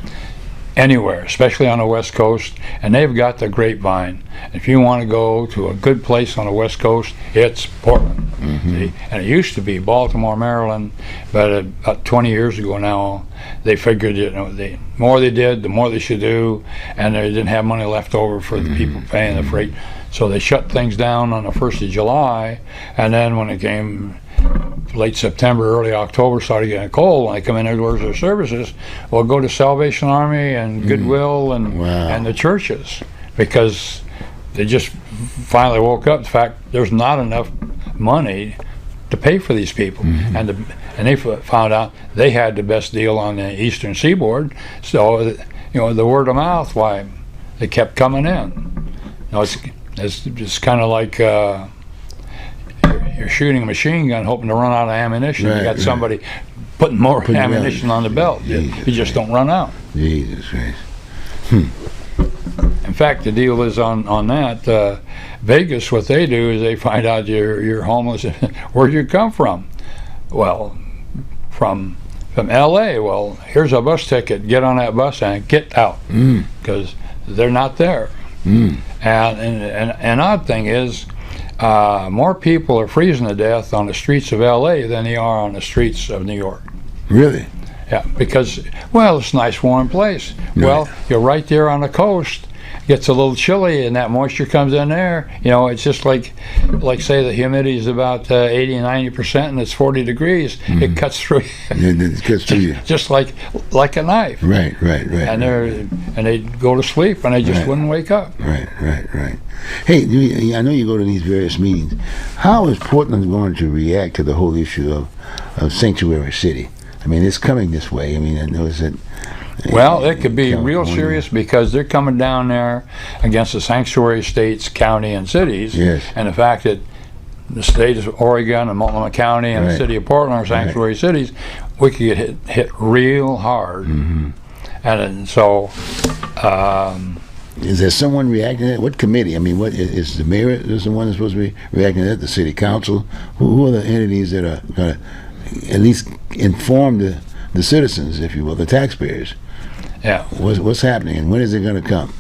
[SPEAKER 3] anywhere, especially on the West Coast, and they've got the Grapevine. If you want to go to a good place on the West Coast, it's Portland. See? And it used to be Baltimore, Maryland, but about 20 years ago now, they figured, the more they did, the more they should do, and they didn't have money left over for the people paying the freight. So they shut things down on the 1st of July, and then when it came late September, early October, started getting cold, when they come in there towards their services, we'll go to Salvation Army and Goodwill and the churches, because they just finally woke up to the fact there's not enough money to pay for these people. And they found out they had the best deal on the Eastern Seaboard, so the word of mouth, why they kept coming in. It's just kind of like you're shooting a machine gun hoping to run out of ammunition. You got somebody putting more ammunition on the belt. You just don't run out.
[SPEAKER 2] Jesus Christ.
[SPEAKER 3] In fact, the deal is on that. Vegas, what they do is they find out you're homeless. Where'd you come from? Well, from L.A. Well, here's a bus ticket. Get on that bus and get out, because they're not there. And an odd thing is, more people are freezing to death on the streets of L.A. than they are on the streets of New York.
[SPEAKER 2] Really?
[SPEAKER 3] Yeah, because, it's a nice warm place.
[SPEAKER 2] Right.
[SPEAKER 3] Well, you're right there on the coast. Gets a little chilly, and that moisture comes in there. It's just like say the humidity is about 80, 90%, and it's 40 degrees. It cuts through.
[SPEAKER 2] It cuts through you.
[SPEAKER 3] Just like a knife.
[SPEAKER 2] Right.
[SPEAKER 3] And they'd go to sleep, and they just wouldn't wake up.
[SPEAKER 2] Right. Hey, I know you go to these various meetings. How is Portland going to react to the whole issue of Sanctuary City? I mean, it's coming this way. I mean, I notice that.
[SPEAKER 3] Well, it could be
[SPEAKER 2] California.
[SPEAKER 3] real serious, because they're coming down there against the sanctuary states, county, and cities.
[SPEAKER 2] Yes.
[SPEAKER 3] And the fact that the state of Oregon and Multnomah County and the city of Portland are sanctuary cities, we could get hit real hard. And so...
[SPEAKER 2] is there someone reacting to that? What committee? I mean, what is the mayor is the one that's supposed to be reacting to that? The city council? Who are the entities that are going to at least inform the citizens, if you will, the taxpayers?
[SPEAKER 3] Yeah.
[SPEAKER 2] What's happening, and when is it going to come?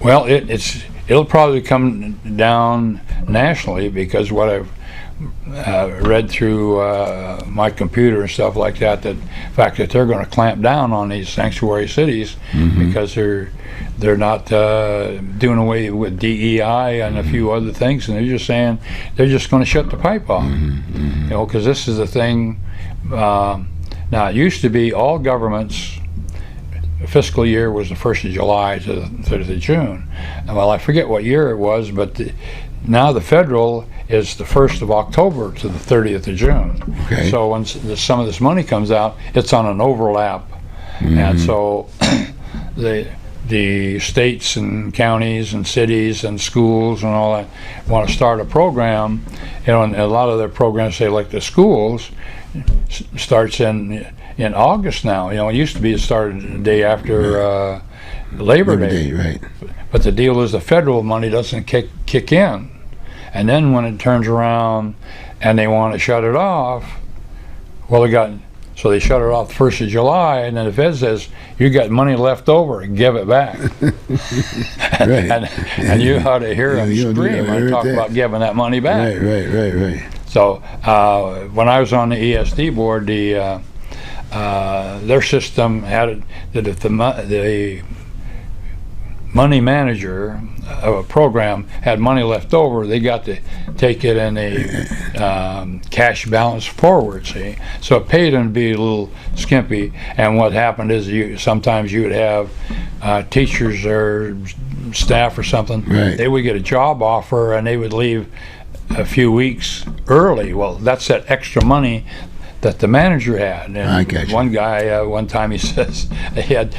[SPEAKER 3] Well, it'll probably come down nationally, because what I've read through my computer and stuff like that, the fact that they're going to clamp down on these sanctuary cities, because they're not doing away with DEI and a few other things, and they're just saying they're just going to shut the pipe off. Because this is the thing. Now, it used to be all governments' fiscal year was the 1st of July to the 30th of June. And, well, I forget what year it was, but now the federal is the 1st of October to the 30th of June.
[SPEAKER 2] Okay.
[SPEAKER 3] So when some of this money comes out, it's on an overlap. And so the states and counties and cities and schools and all that want to start a program, and a lot of their programs, say like the schools, starts in August now. It used to be it started the day after Labor Day.
[SPEAKER 2] Right.
[SPEAKER 3] But the deal is the federal money doesn't kick in, and then when it turns around and they want to shut it off, well, so they shut it off the 1st of July, and then the Fed says, you got money left over, give it back. and you ought to hear them scream and talk about giving that money back.
[SPEAKER 2] Right.
[SPEAKER 3] So when I was on the ESD board, their system had that if the money manager of a program had money left over, they got to take it in a cash balance forward, see? So it paid them to be a little skimpy, and what happened is sometimes you would have teachers or staff or something, they would get a job offer and they would leave a few weeks early. Well, that's that extra money that the manager had. And
[SPEAKER 2] I got you.
[SPEAKER 3] One guy, one time he says, he had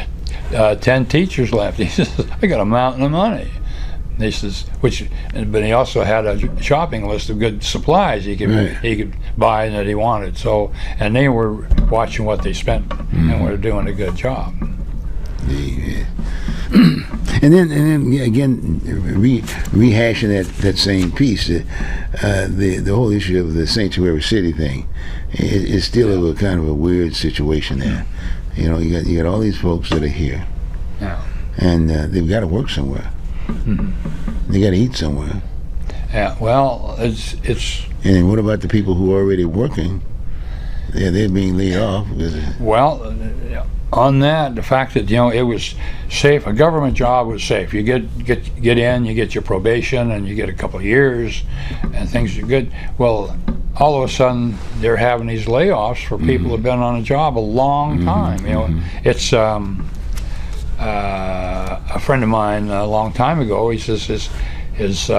[SPEAKER 3] 10 teachers left. He says, I got a mountain of money. And he says, but he also had a shopping list of good supplies he could buy that he wanted. So, and they were watching what they spent and were doing a good job.
[SPEAKER 2] And then again, rehashing that same piece, the whole issue of the sanctuary city thing is still a kind of a weird situation there. You got all these folks that are here,
[SPEAKER 3] Yeah.
[SPEAKER 2] And they've got to work somewhere. They got to eat somewhere.
[SPEAKER 3] Yeah. Well, it's
[SPEAKER 2] And then what about the people who are already working? They're being laid off.
[SPEAKER 3] well. On that, the fact that it was safe, a government job was safe. You get in, you get your probation, and you get a couple of years, and things are good. Well, all of a sudden they're having these layoffs for people who've been on a job a long time. It's a friend of mine a long time ago. He says his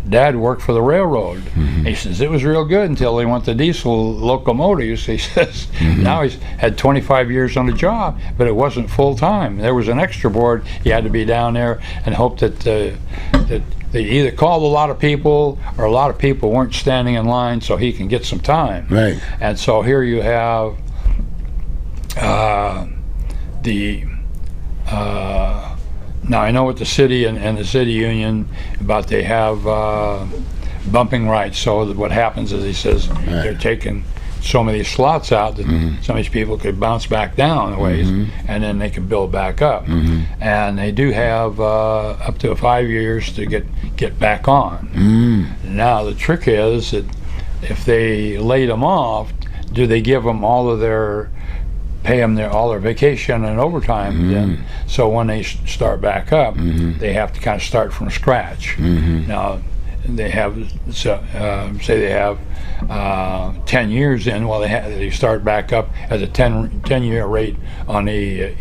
[SPEAKER 3] dad worked for the railroad. He says it was real good until they went to diesel locomotives. He says now he's had 25 years on the job, but it wasn't full time. There was an extra board. He had to be down there and hope that that they either called a lot of people or a lot of people weren't standing in line so he can get some time.
[SPEAKER 2] Right.
[SPEAKER 3] And so here you have now I know with the city and the city union about they have bumping rights. So that what happens is he says they're taking so many slots out that some of these people could bounce back down a ways, and then they can build back up. And they do have up to 5 years to get back on. Now the trick is that if they laid them off, do they give them all of their pay them all their vacation and overtime then, so when they start back up they have to kind of start from scratch. Now they have say they have 10 years in, well they start back up as a 10-year rate on the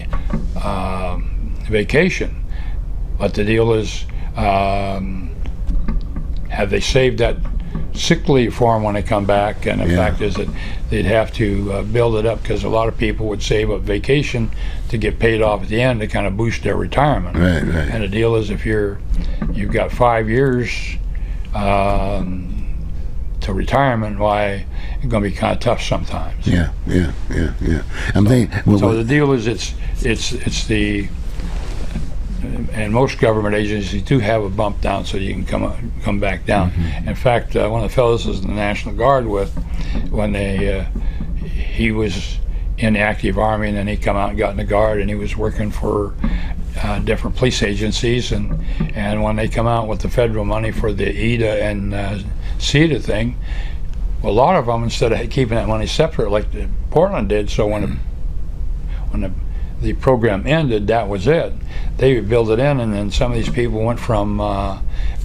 [SPEAKER 3] vacation, but the deal is have they saved that sick leave for them when they come back? And the fact is that they'd have to build it up, because a lot of people would save up vacation to get paid off at the end to kind of boost their retirement.
[SPEAKER 2] Right.
[SPEAKER 3] And the deal is if you've got 5 years to retirement, why it's going to be kind of tough sometimes.
[SPEAKER 2] Yeah. I'm thinking.
[SPEAKER 3] So the deal is it's the, and most government agencies do have a bump down so you can come back down. In fact, one of the fellows was in the National Guard with when he was in the active army, and then he come out and got in the Guard, and he was working for different police agencies, and when they come out with the federal money for the EDA and CEDA thing, well, a lot of them, instead of keeping that money separate like Portland did, so when the program ended, that was it. They would build it in, and then some of these people went from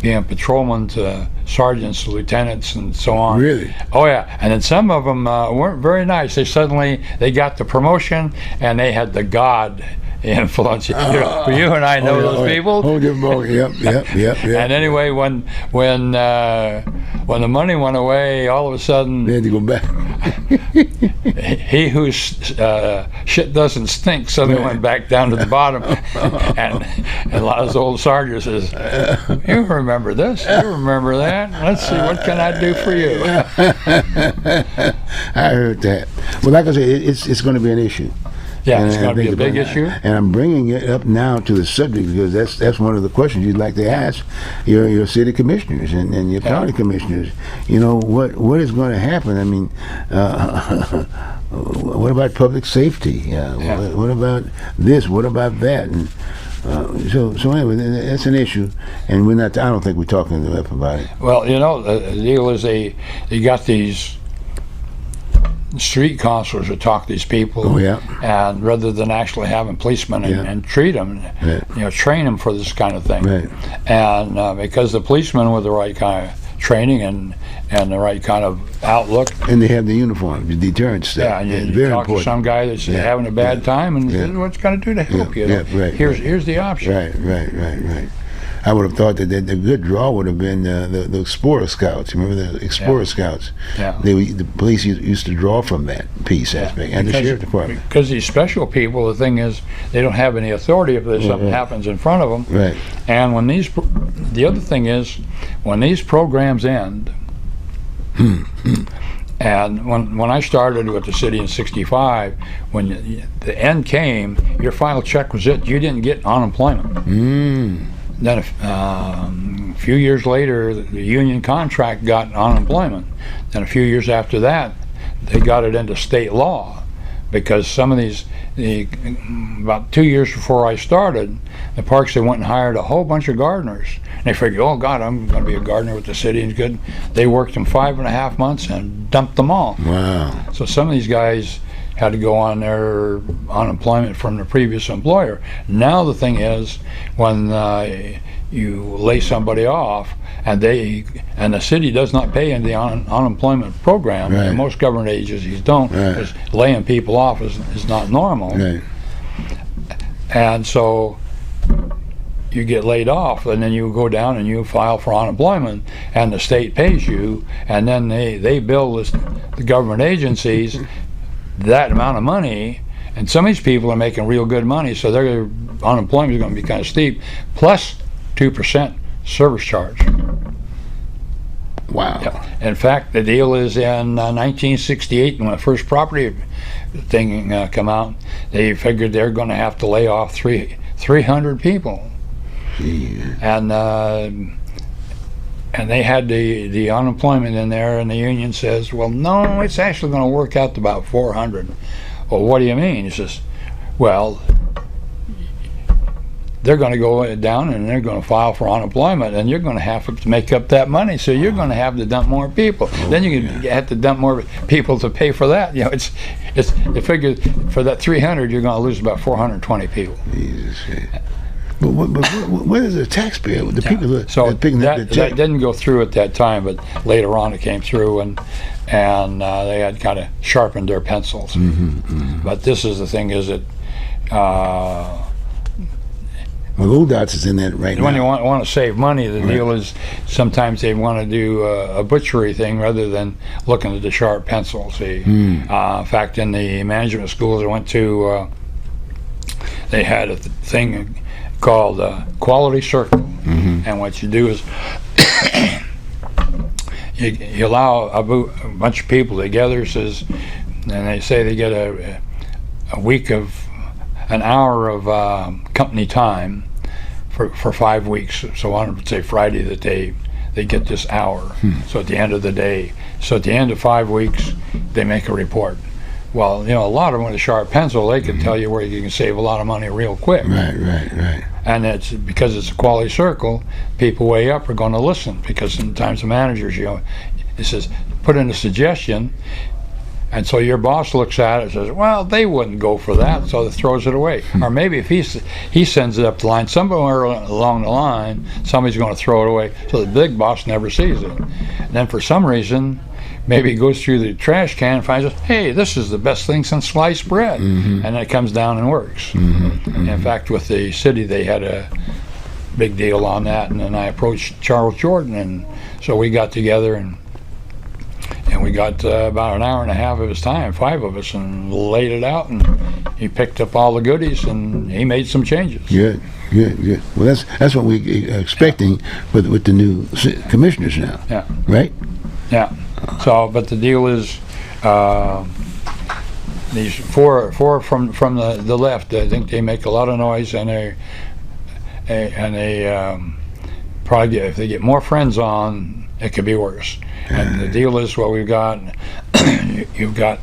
[SPEAKER 3] being patrolmen to sergeants to lieutenants and so on.
[SPEAKER 2] Really?
[SPEAKER 3] Oh yeah. And then some of them weren't very nice. They got the promotion, and they had the God influence. You and I know those people.
[SPEAKER 2] Oh, yep.
[SPEAKER 3] And anyway, when the money went away, all of a sudden
[SPEAKER 2] they had to go back.
[SPEAKER 3] he whose shit doesn't stink suddenly went back down to the bottom. and a lot of those old sergeants says, you remember this, you remember that, let's see, what can I do for you?
[SPEAKER 2] I heard that. Well, like I said, it's going to be an issue.
[SPEAKER 3] Yeah, it's going to be a big issue.
[SPEAKER 2] And I'm bringing it up now to the subject because that's one of the questions you'd like to ask your city commissioners and your county commissioners. What is going to happen? I mean, what about public safety? What about this? What about that? And so anyway, that's an issue, and I don't think we're talking enough about it.
[SPEAKER 3] Well, the deal is they got these street counselors to talk to these people, and rather than actually having policemen and treat them, train them for this kind of thing. And because the policemen with the right kind of training and the right kind of outlook,
[SPEAKER 2] and they have the uniform, the deterrent stuff.
[SPEAKER 3] Yeah, and you talk to some guy that's having a bad time, and says, what's going to do to help you? Here's the option.
[SPEAKER 2] Right. I would have thought that the good draw would have been the Explorer Scouts. Remember the Explorer Scouts? Yeah. The police used to draw from that peace aspect, and the sheriff department.
[SPEAKER 3] Because these special people, the thing is, they don't have any authority if something happens in front of them.
[SPEAKER 2] Right.
[SPEAKER 3] And when the other thing is, when these programs end, and when I started with the city in '65, when the end came, your final check was it. You didn't get unemployment. Then a few years later, the union contract got unemployment. Then a few years after that, they got it into state law. because some of these, about 2 years before I started, the parks, they went and hired a whole bunch of gardeners. And they figured, oh God, I'm going to be a gardener with the city, and good. They worked them 5.5 months and dumped them all.
[SPEAKER 2] Wow.
[SPEAKER 3] So some of these guys had to go on their unemployment from the previous employer. Now the thing is, when you lay somebody off, and the city does not pay in the unemployment program,
[SPEAKER 2] right.
[SPEAKER 3] and most government agencies don't,
[SPEAKER 2] right.
[SPEAKER 3] because laying people off is not normal.
[SPEAKER 2] Right.
[SPEAKER 3] And so you get laid off, and then you go down and you file for unemployment, and the state pays you, and then they bill the government agencies that amount of money, and some of these people are making real good money, so their unemployment is going to be kind of steep, plus 2% service charge.
[SPEAKER 2] Wow.
[SPEAKER 3] Yeah. In fact, the deal is in 1968, when the first property thing come out, they figured they're going to have to lay off 300 people.
[SPEAKER 2] Yeah.
[SPEAKER 3] And they had the unemployment in there, and the union says, well, no, it's actually going to work out to about 400. Well, what do you mean? He says, well, they're going to go down and they're going to file for unemployment, and you're going to have to make up that money, so you're going to have to dump more people. Then you have to dump more people to pay for that. You know, they figure for that 300, you're going to lose about 420 people.
[SPEAKER 2] Jesus. But what is the taxpayer? The people that
[SPEAKER 3] so
[SPEAKER 2] that picking
[SPEAKER 3] that,
[SPEAKER 2] the check?
[SPEAKER 3] that didn't go through at that time, but later on it came through, and they had kind of sharpened their pencils. But this is the thing: is that
[SPEAKER 2] well, ODOT's is in that right
[SPEAKER 3] when
[SPEAKER 2] now.
[SPEAKER 3] you want to save money, the deal is sometimes they want to do a butchery thing rather than looking at the sharp pencil. See, in fact, in the management schools I went to, they had a thing called Quality Circle, and what you do is you allow a bunch of people together, and they say they get a week of an hour of company time for 5 weeks. So I would say Friday that they get this hour. So at the end of the day, so at the end of 5 weeks, they make a report. Well, you know, a lot of them with a sharp pencil, they can tell you where you can save a lot of money real quick.
[SPEAKER 2] Right.
[SPEAKER 3] And it's because it's a quality circle, people way up are going to listen, because sometimes the managers, you know, it says, put in a suggestion, and so your boss looks at it and says, well, they wouldn't go for that, so it throws it away. Or maybe if he sends it up the line, somewhere along the line, somebody's going to throw it away, so the big boss never sees it. And then for some reason, maybe he goes through the trash can and finds out, hey, this is the best thing since sliced bread. And then it comes down and works. In fact, with the city, they had a big deal on that, and then I approached Charles Jordan, and so we got together, and we got about an hour and a half of his time, 5 of us, and laid it out, and he picked up all the goodies, and he made some changes.
[SPEAKER 2] Good. Well, that's what we're expecting with the new commissioners now.
[SPEAKER 3] Yeah.
[SPEAKER 2] Right?
[SPEAKER 3] Yeah. So, but the deal is, these four from the left, I think they make a lot of noise, and they probably if they get more friends on, it could be worse. And the deal is, what we've got, you've got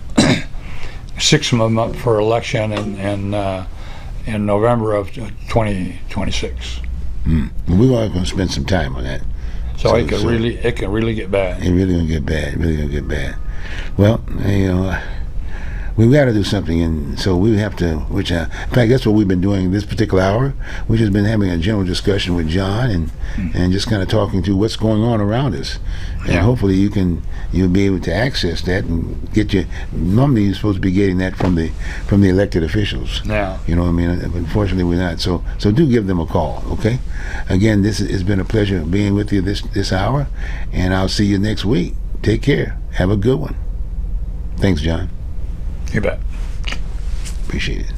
[SPEAKER 3] 6 of them up for election in November of 2026.
[SPEAKER 2] Well, we're all going to spend some time on that.
[SPEAKER 3] So it can really get bad.
[SPEAKER 2] It's really going to get bad. Well, you know, we've got to do something, and so we have to, in fact, that's what we've been doing this particular hour. We've just been having a general discussion with John and just kind of talking through what's going on around us. And hopefully you'll be able to access that and normally you're supposed to be getting that from the elected officials.
[SPEAKER 3] Yeah.
[SPEAKER 2] You know what I mean? Unfortunately we're not. So do give them a call, okay? Again, this has been a pleasure being with you this hour, and I'll see you next week. Take care. Have a good one. Thanks, John.
[SPEAKER 3] You bet.
[SPEAKER 2] Appreciate it.